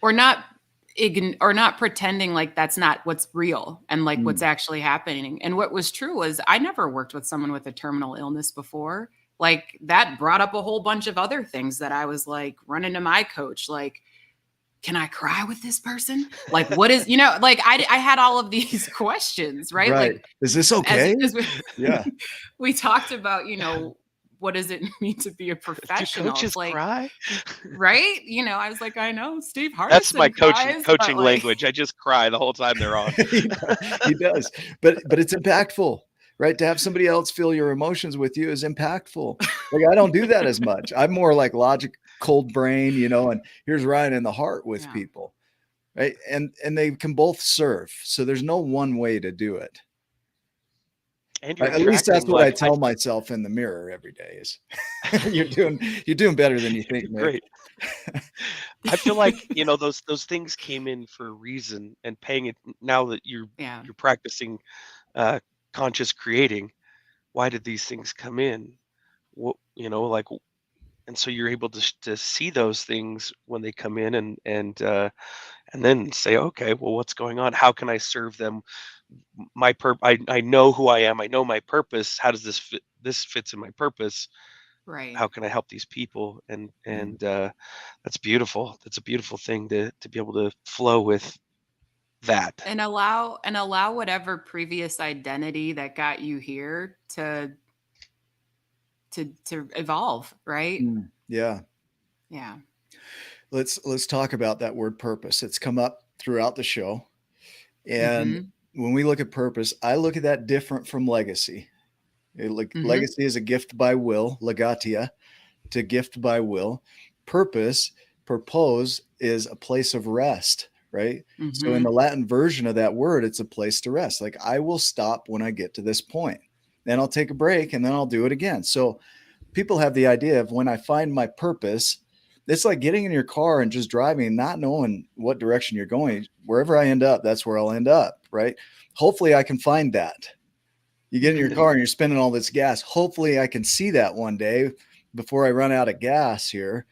Or not pretending like that's not what's real and like what's actually happening. And what was true was I never worked with someone with a terminal illness before. Like that brought up a whole bunch of other things that I was like running to my coach, like, can I cry with this person? Like, what is, like I had all of these questions, right? Like, is this okay? We talked about, what does it mean to be a professional? Do coaches cry? Right? I was like, I know Steve Hardison. That's my coaching language. I just cry the whole time they're on. He does. But it's impactful, right? To have somebody else feel your emotions with you is impactful. Like I don't do that as much. I'm more like logic, cold brain, and here's Ryan in the heart with people, right? And they can both serve. So there's no one way to do it. And at least that's what I tell myself in the mirror every day is you're doing better than you think. Great. I feel like, those things came in for a reason, and paying it now that you're practicing conscious creating. Why did these things come in? What, and so you're able to see those things when they come in and then say, okay, well, what's going on? How can I serve them I know who I am. I know my purpose. How does this fit? This fits in my purpose. Right. How can I help these people? And Mm. that's beautiful. That's a beautiful thing to be able to flow with that. And allow whatever previous identity that got you here to evolve, right? Mm. Yeah. Yeah. Let's talk about that word purpose. It's come up throughout the show. And Mhm. when we look at purpose, I look at that different from legacy. Mhm. Legacy is a gift by will, legatia, to gift by will. Purpose, purpose, is a place of rest, right? So in the Mhm. Latin version of that word, it's a place to rest. Like, I will stop when I get to this point. Then I'll take a break and then I'll do it again. So people have the idea of, when I find my purpose, it's like getting in your car and just driving, not knowing what direction you're going. Wherever I end up, that's where I'll end up, right? Hopefully I can find that. You get in your Mhm. car and you're spending all this gas. Hopefully I can see that one day before I run out of gas here.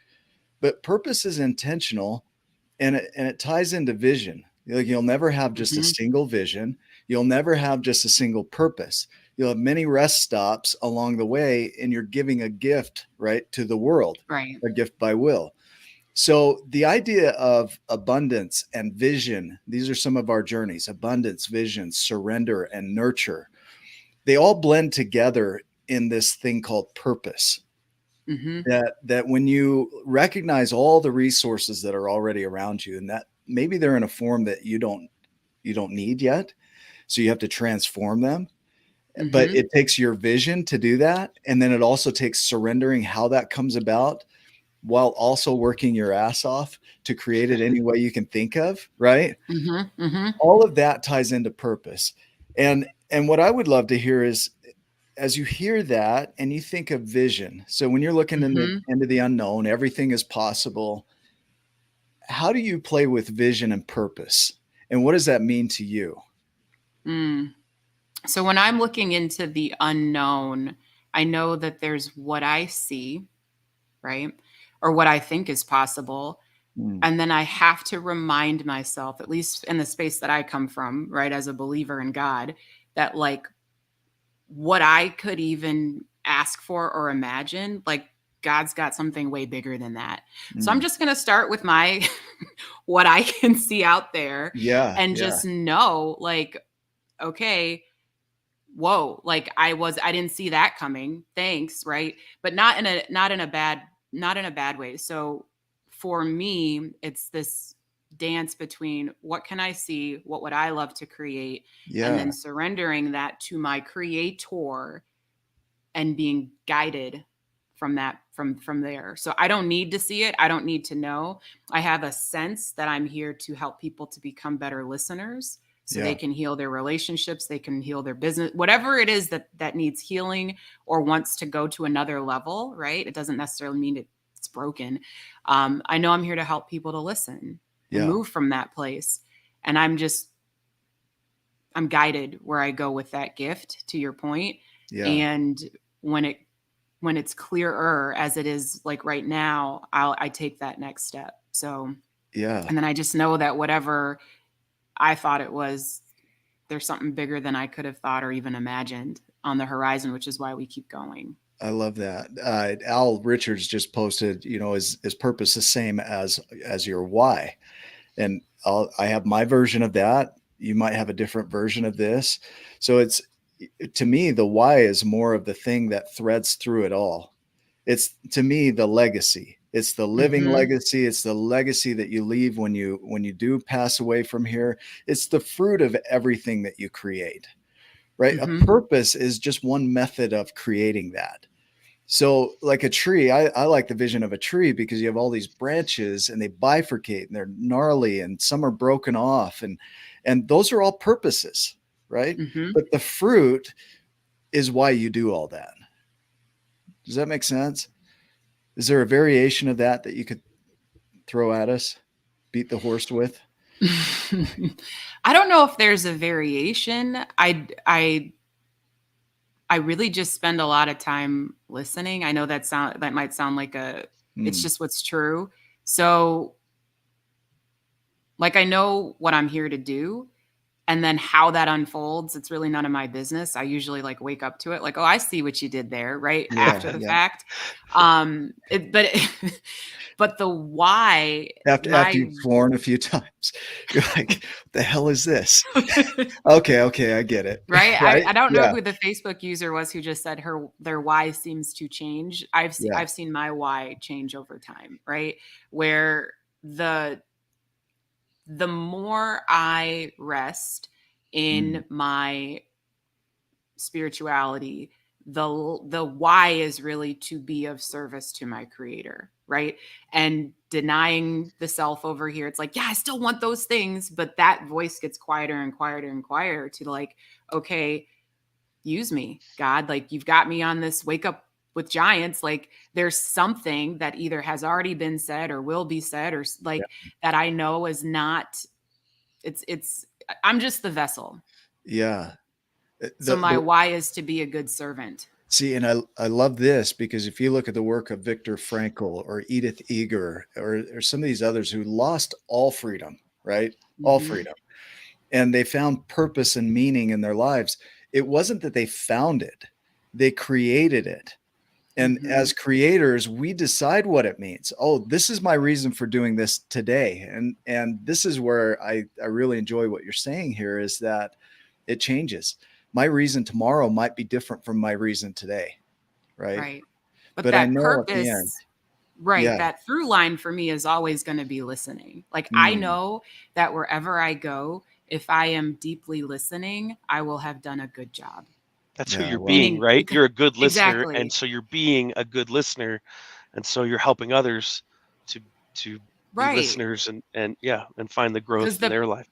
But purpose is intentional, and it ties into vision. Like, you'll never have just a Mhm. single vision. You'll never have just a single purpose. You'll have many rest stops along the way, and you're giving a gift, right, to the world, Right. a gift by will. So the idea of abundance and vision, these are some of our journeys: abundance, vision, surrender, and nurture. They all blend together in this thing called purpose. Mhm. That when you recognize all the resources that are already around you, and that maybe they're in a form that you don't need yet, so you have to transform them. But Mhm. it takes your vision to do that, and then it also takes surrendering how that comes about, while also working your ass off to create it any way you can think of, right? Mhm. Mhm. All of that ties into purpose. And what I would love to hear is, as you hear that and you think of vision, so when you're looking Mhm. into the unknown, everything is possible. How do you play with vision and purpose? And what does that mean to you? Mm. So when I'm looking into the unknown, I know that there's what I see, right? Or what I think is possible. Mm, And then I have to remind myself, at least in the space that I come from, right, as a believer in God, that like what I could even ask for or imagine, like God's got something way bigger than that. So I'm mm. just going to start with my what I can see out there Yeah, and yeah, just know like okay, whoa, like I didn't see that coming. Thanks, right? But not in a bad way. So for me, it's this dance between what can I see, what would I love to create, and yeah, then surrendering that to my creator and being guided from that from there. So I don't need to see it. I don't need to know. I have a sense that I'm here to help people to become better listeners so they yeah, can heal their relationships, they can heal their business, whatever it is that needs healing or wants to go to another level, right? It doesn't necessarily mean it's broken. I know I'm here to help people to listen and yeah, move from that place. And I'm guided where I go with that gift, to your point. yeah, And when it when it's clearer as it is like right now, I take that next step. So, yeah. and then I just know that whatever I thought it was, there's something bigger than I could have thought or even imagined on the horizon, which is why we keep going. I love that. Al Richards just posted, is purpose the same as your why? And I have my version of that. You might have a different version of this. So to me, the why is more of the thing that threads through it all. It's, to me, the legacy. It's the living Mhm. legacy. It's the legacy that you leave when you do pass away from here. It's the fruit of everything that you create, right? A Mhm. purpose is just one method of creating that. So, like a tree, I like the vision of a tree because you have all these branches and they bifurcate and they're gnarly and some are broken off, and those are all purposes, right? Mhm. But the fruit is why you do all that. Does that make sense? Is there a variation of that you could throw at us, beat the horse with? I don't know if there's a variation. I really just spend a lot of time listening. I know that might sound like it's Mm, just what's true. So like I know what I'm here to do, And then how that unfolds, it's really none of my business. I usually like wake up to it like, oh, I see what you did there, right Yeah, after the yeah. fact. But the why, After my you've sworn a few times, you're like, "What the hell is this?" Okay, I get it. right. Right? I don't know Yeah, who the Facebook user was who just said their why seems to change. yeah. I've seen my why change over time, right? Where the more I rest Mm, in my spirituality, the why is really to be of service to my creator, right? And denying the self over here, it's like, yeah, I still want those things, but that voice gets quieter and quieter and quieter to like, okay, use me, God. Like, you've got me on this wake up with giants. Like, there's something that either has already been said or will be said, or yeah. like that I know is not, it's I'm just the vessel. Yeah. So my The why is to be a good servant. See, and I love this because if you look at the work of Viktor Frankl or Edith Eger or some of these others who lost all freedom, right? All Mm-hmm. freedom. And they found purpose and meaning in their lives. It wasn't that they found it, they created it. And Mm-hmm. as creators, we decide what it means. Oh, this is my reason for doing this today. And this is where I really enjoy what you're saying here is that it changes. My reason tomorrow might be different from my reason today, right? Right. But But I that know at the end, purpose, right, yeah, that through line for me is always going to be listening. Like, I mm, know that wherever I go, if I am deeply listening, I will have done a good job. That's who yeah, you're well, being, Meaning, right? because You're a good listener, and exactly, so you're being a good listener, and so you're helping others to to be right. listeners and yeah, and find the growth Because in their life.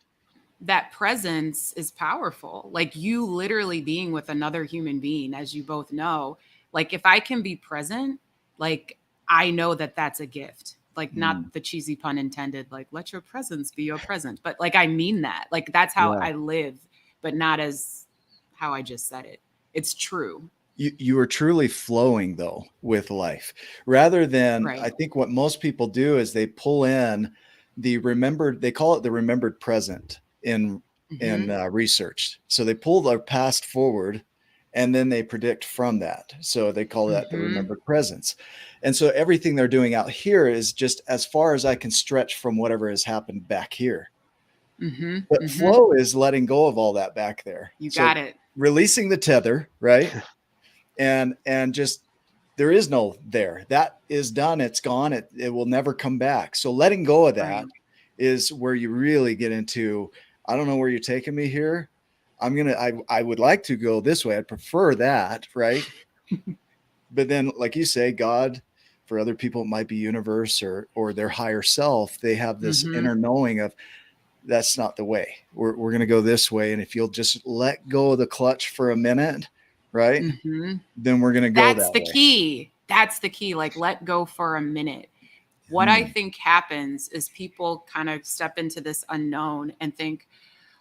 that presence is powerful. Like, you literally being with another human being, as you both know, like, if I can be present, like, I know that that's a gift. Like, mm, not the cheesy pun intended, like, let your presence be your present, but like, I mean that. Like, that's how yeah. I live, but not as how I just said it. It's true. You are truly flowing though with life rather than I Right. think what most people do is they pull in the remembered, they call it the remembered present in Hmm. research. So they pull their past forward and then they predict from that. So they call that the Hmm. remembered presence. And so everything they're doing out here is just as far as I can stretch from whatever has happened back here. Hmm. But Hmm. flow is letting go of all that back there. You So got it. releasing the tether, right? And just there is no there. That is done. It's gone. It will never come back. So letting go of Right. that is where you really get into, I don't know where you're taking me here. I would like to go this way. I'd prefer that, right? But then, like you say, God, for other people, it might be universe or their higher self. They have this Hmm. inner knowing of that's not the way. We're going to go this way. And if you'll just let go of the clutch for a minute, right? Hmm. Then we're going to go That's that the way. key. That's the key. Like, let go for a minute. What I Hmm. think happens is people kind of step into this unknown and think,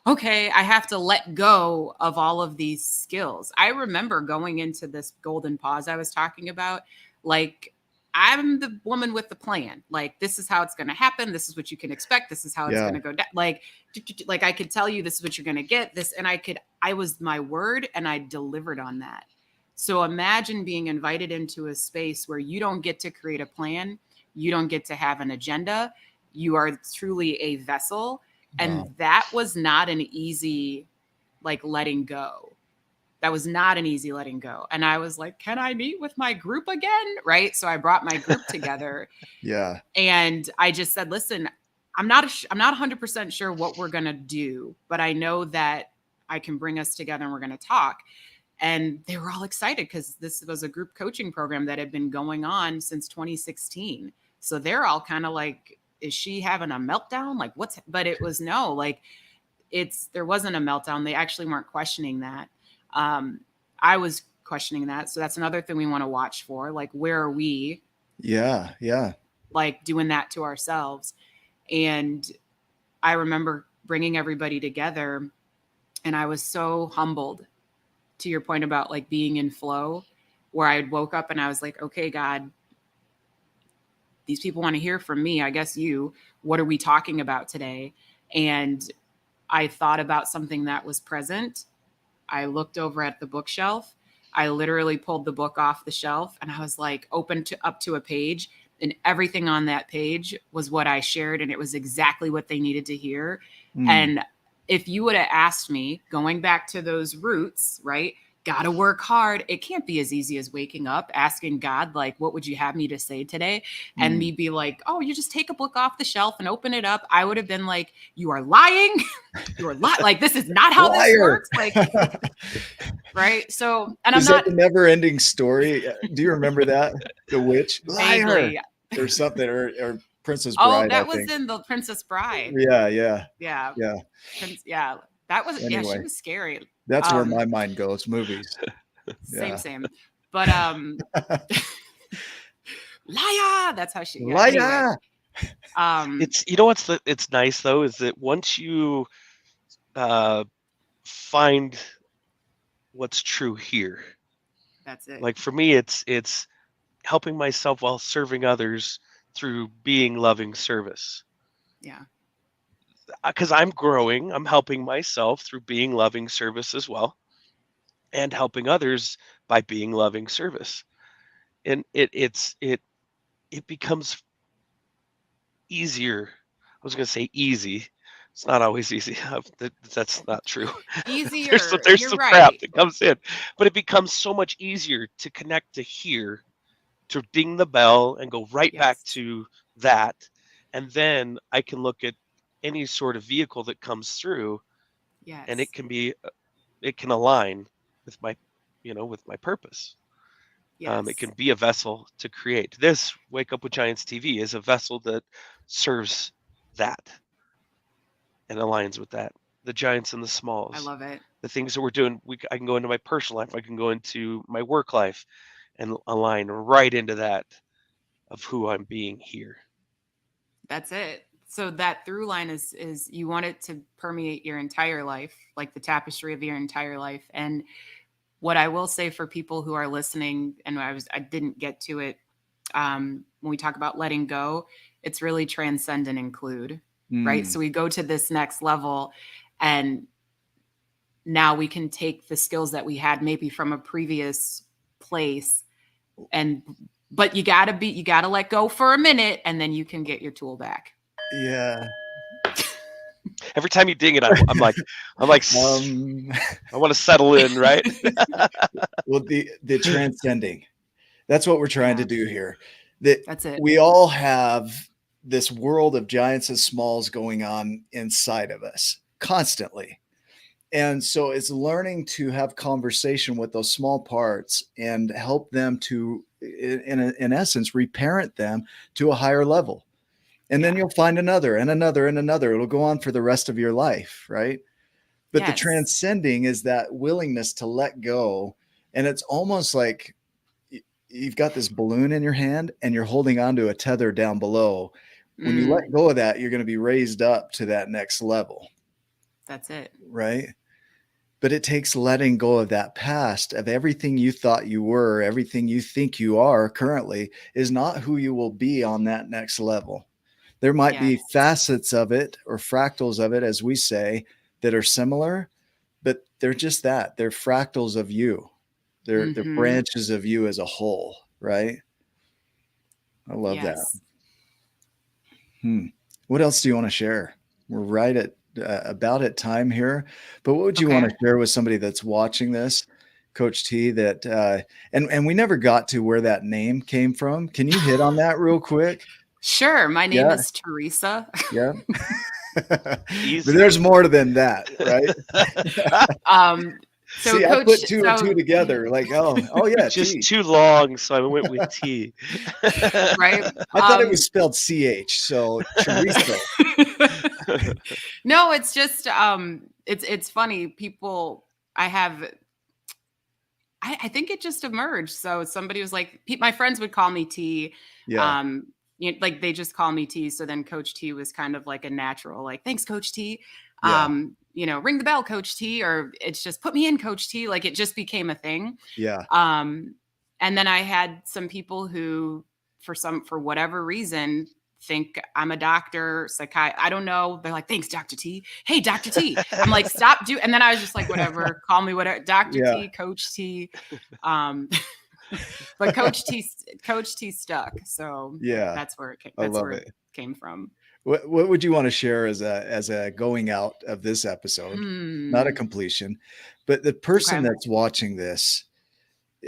okay, I have to let go of all of these skills. I remember going into this golden pause I was talking about, like, I'm the woman with the plan. Like, this is how it's going to happen. This is what you can expect. This is how it's Yeah. going to go down. Like I could tell you this is what you're going to get. This, and I was my word and I delivered on that. So imagine being invited into a space where you don't get to create a plan, you don't get to have an agenda. You are truly a vessel. Wow. And that was not an easy, like, letting go. That was not an easy letting go. And I was like, can I meet with my group again? Right. So I brought my group together Yeah. and I just said, listen, I'm not 100% sure what we're going to do, but I know that I can bring us together and we're going to talk. And they were all excited because this was a group coaching program that had been going on since 2016. So they're all kind of like, is she having a meltdown? Like, but it was no, like, there wasn't a meltdown. They actually weren't questioning that. Um, I was questioning that. So that's another thing we want to watch for. Like, where are we, Yeah. Yeah. like, doing that to ourselves? And I remember bringing everybody together and I was so humbled, to your point about like being in flow, where I woke up and I was like, okay, God, these people want to hear from me. I guess you, what are we talking about today? And I thought about something that was present, I looked over at the bookshelf. I literally pulled the book off the shelf and I was like up to a page, and everything on that page was what I shared, and it was exactly what they needed to hear. And if you would have asked me, going back to those roots, right? Got to work hard. It can't be as easy as waking up, asking God, like, what would you have me to say today? And me be like, oh, you just take a book off the shelf and open it up. I would have been like, you are lying. You are lying. Like, this is not how this works. Like, right. So, and Is I'm that not the never ending story? Do you remember that? The witch? Liar. vaguely. Or something, or Princess Oh, Bride, that I was think. in the Princess Bride. Yeah. Yeah. Yeah. Yeah. That was, yeah, she Anyway, was scary. that's where my mind goes, movies. Yeah. Same. But, liar. That's how she, yeah. Anyway, Liar. It's it's nice though is that once you find what's true here, that's it. like for me, it's helping myself while serving others through being loving service. Yeah. Because I'm growing, I'm helping myself through being loving service as well, and helping others by being loving service. And it becomes easier. I was going to say easy. It's not always easy. That's not true. Easier. There's You're some right. crap that comes in, but it becomes so much easier to connect to here, to ding the bell and go right back Yes. to that, and then I can look at any sort of vehicle that comes through, Yes. and it can align with my, with my purpose. Yes. It can be a vessel to create. This Wake Up with Giants TV is a vessel that serves that and aligns with that. The giants and the smalls. I love it. The things that we're doing, I can go into my personal life, I can go into my work life and align right into that of who I'm being here. That's it. So that through line is you want it to permeate your entire life, like the tapestry of your entire life. And what I will say for people who are listening, and I didn't get to it when we talk about letting go, it's really transcend and include, right? So we go to this next level, and now we can take the skills that we had maybe from a previous place, but you gotta let go for a minute, and then you can get your tool back. Yeah. Every time you ding it, I'm like, I want to settle in, right? Well, the transcending, that's what we're trying to do here. That's it. We all have this world of giants and smalls going on inside of us constantly. And so it's learning to have conversation with those small parts and help them to, in essence, reparent them to a higher level. And then you'll find another and another and another. It'll go on for the rest of your life, right? But the transcending is that willingness to let go. And it's almost like you've got this balloon in your hand and you're holding onto a tether down below. When you let go of that, you're going to be raised up to that next level. That's it. Right? But it takes letting go of that past, of everything you thought you were, everything you think you are currently is not who you will be on that next level. There might be facets of it or fractals of it, as we say, that are similar, but they're just that. They're fractals of you. They're branches of you as a whole, right? I love that. What else do you want to share? We're right at about at time here, but what would you want to share with somebody that's watching this, Coach T, that and we never got to where that name came from. Can you hit on that real quick? Sure. My name is Theresa. Yeah. But there's more than that, right? So see, Coach, I put two and two together. Like, oh yeah, just T. too long, so I went with T. Right? I thought it was spelled CH. So Teresa. No, it's just it's funny. People, I think it just emerged. So somebody was like, my friends would call me T. Yeah. Like they just call me T. So then Coach T was kind of like a natural, like, thanks, Coach T. Yeah. Ring the bell, Coach T, or it's just put me in, Coach T. Like it just became a thing. Yeah. And then I had some people who, for whatever reason, think I'm a doctor, I don't know. They're like, thanks, Dr. T. Hey, Dr. T. I'm like, stop and then I was just like, whatever, call me whatever, Dr. Yeah. T, Coach T. But Coach T stuck. So Yeah. that's where I love it it. came from. What would you want to share as a going out of this episode? Not a completion, but the person that's watching this,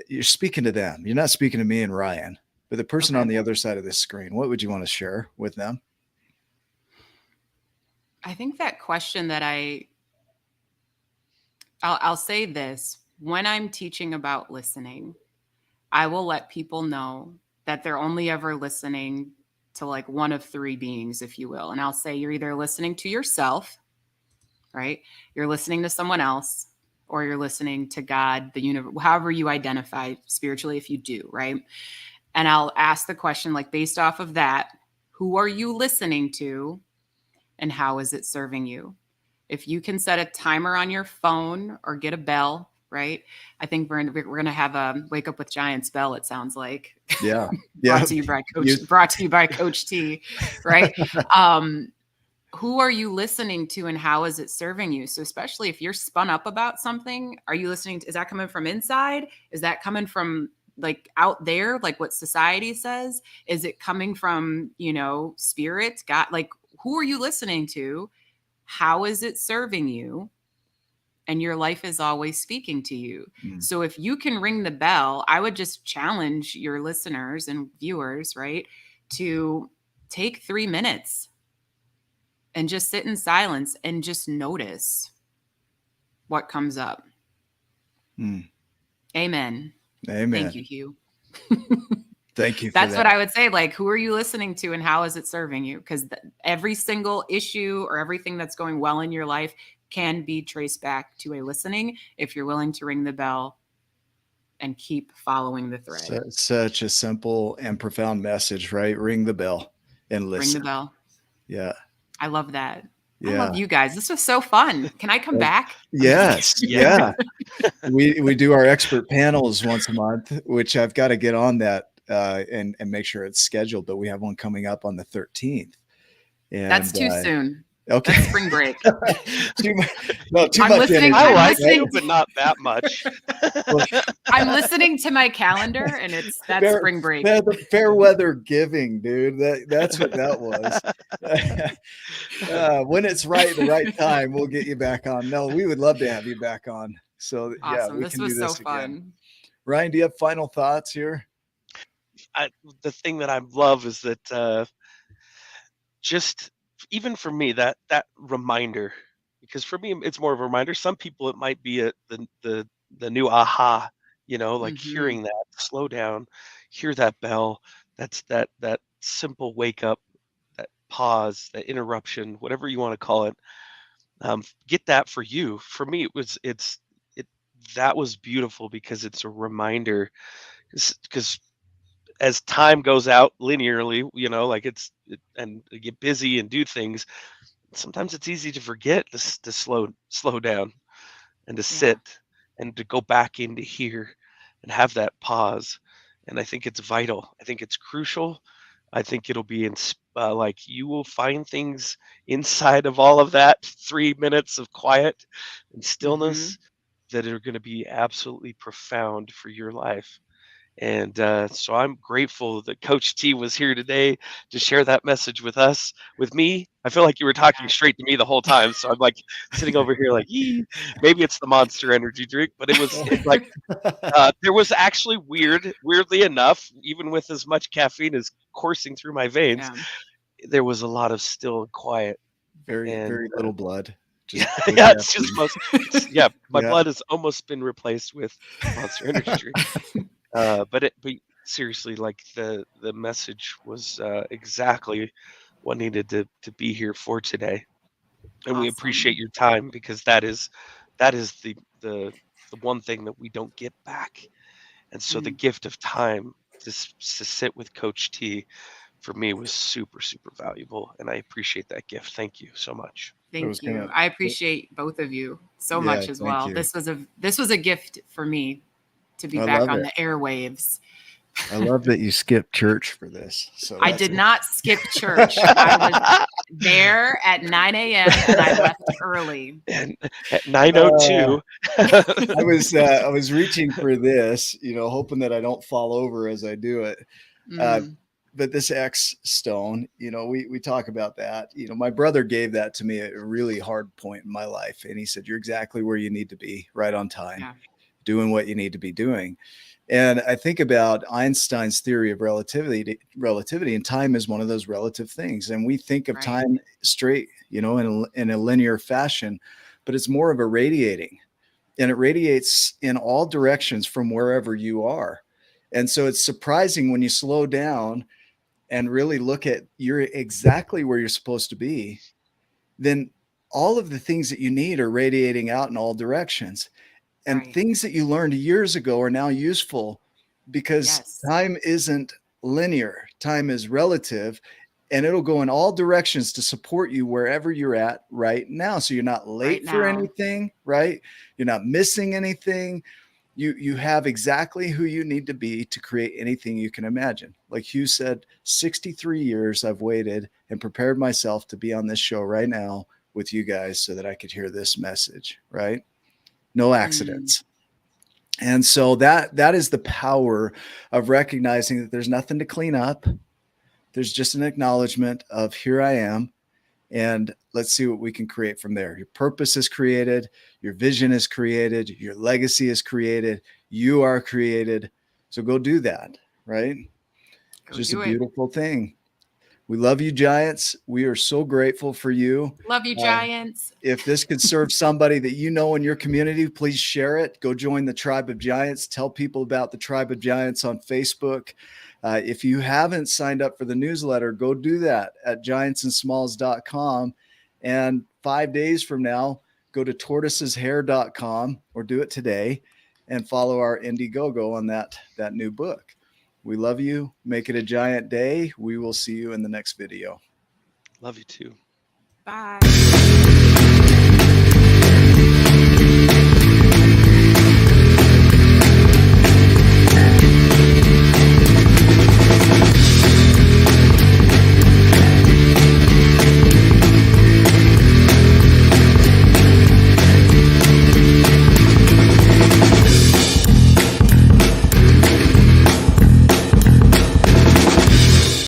you're speaking to them. You're not speaking to me and Ryan, but the person on the other side of the screen. What would you want to share with them? I think that question that I'll say this. When I'm teaching about listening, I will let people know that they're only ever listening to like one of three beings, if you will. And I'll say, you're either listening to yourself, right? You're listening to someone else, or you're listening to God, the universe, however you identify spiritually, if you do, right? And I'll ask the question, like, based off of that, who are you listening to and how is it serving you? If you can set a timer on your phone or get a bell, right? I think we're going to have a Wake Up with Giants bell, it sounds like. Yeah. Brought to you by Coach T, right? Who are you listening to and how is it serving you? So especially if you're spun up about something, are you listening to, is that coming from inside? Is that coming from like out there, like what society says? Is it coming from, spirit, God? Like, who are you listening to? How is it serving you? And your life is always speaking to you. So if you can ring the bell, I would just challenge your listeners and viewers, right, to take 3 minutes and just sit in silence and just notice what comes up. Amen. Thank you, Hugh. Thank you. That's what I would say. Like, who are you listening to and how is it serving you? Because every single issue or everything that's going well in your life can be traced back to a listening if you're willing to ring the bell and keep following the thread. Such a simple and profound message, right? Ring the bell and listen. Ring the bell. Yeah. I love that. Yeah. I love you guys. This was so fun. Can I come back? Yes. Yeah. We do our expert panels once a month, which I've got to get on that and make sure it's scheduled, but we have one coming up on the 13th. And that's too soon. Okay. That's spring break. too much listening, energy. I like it, but not that much. I'm listening to my calendar, and that's spring break. Fair weather giving, dude. That's what that was. When it's right, the right time, we'll get you back on. No, we would love to have you back on. So awesome. We this can was do this so again. fun. Ryan, do you have final thoughts here? The thing that I love is that just even for me, that reminder, because for me it's more of a reminder. Some people it might be the new aha, like hearing that, slow down, hear that bell. That's that simple wake up, that pause, that interruption, whatever you want to call it. Get that for you. For me, that was beautiful because it's a reminder. Because as time goes out linearly, like and you get busy and do things, sometimes it's easy to forget to slow down and to sit and to go back into here and have that pause. And I think it's vital. I think it's crucial. I think it'll be like you will find things inside of all of that 3 minutes of quiet and stillness that are going to be absolutely profound for your life. And so I'm grateful that Coach T was here today to share that message with me. I feel like you were talking straight to me the whole time. So I'm like sitting over here like, maybe it's the Monster Energy drink, but it's like there was actually weirdly enough, even with as much caffeine as coursing through my veins, there was a lot of still and quiet. Very little blood. It's just my blood has almost been replaced with Monster Energy drink. But seriously, like the message was exactly what needed to be here for today, and we appreciate your time because that is the one thing that we don't get back, and so the gift of time to sit with Coach T for me was super valuable, and I appreciate that gift. Thank you so much. Thank you. I appreciate both of you so much as well. You. This was a gift for me to be back on the airwaves I love that you skipped church for this. So I did not skip church. I was there at 9 a.m. and I left early. And at 9:02, I was reaching for this, hoping that I don't fall over as I do it. But this X stone, we talk about that. My brother gave that to me at a really hard point in my life. And he said, you're exactly where you need to be, right on time, doing what you need to be doing. And I think about Einstein's theory of relativity, and time is one of those relative things. And we think of time straight, in a linear fashion, but it's more of a radiating, and it radiates in all directions from wherever you are. And so it's surprising when you slow down and really look at you're exactly where you're supposed to be, then all of the things that you need are radiating out in all directions. And things that you learned years ago are now useful because time isn't linear. Time is relative, and it'll go in all directions to support you wherever you're at right now. So you're not late for anything, right? You're not missing anything. You have exactly who you need to be to create anything you can imagine. Like Hugh said, 63 years I've waited and prepared myself to be on this show right now with you guys so that I could hear this message, right? No accidents. And so that is the power of recognizing that there's nothing to clean up. There's just an acknowledgement of here I am, and let's see what we can create from there. Your purpose is created. Your vision is created. Your legacy is created. You are created. So go do that, right? It's just a beautiful thing. We love you, Giants. We are so grateful for you. Love you, Giants. If this could serve somebody that you know in your community, please share it. Go join the Tribe of Giants. Tell people about the Tribe of Giants on Facebook. If you haven't signed up for the newsletter, go do that at giantsandsmalls.com. And 5 days from now, go to tortoiseshair.com or do it today and follow our Indiegogo on that new book. We love you. Make it a giant day. We will see you in the next video. Love you too. Bye.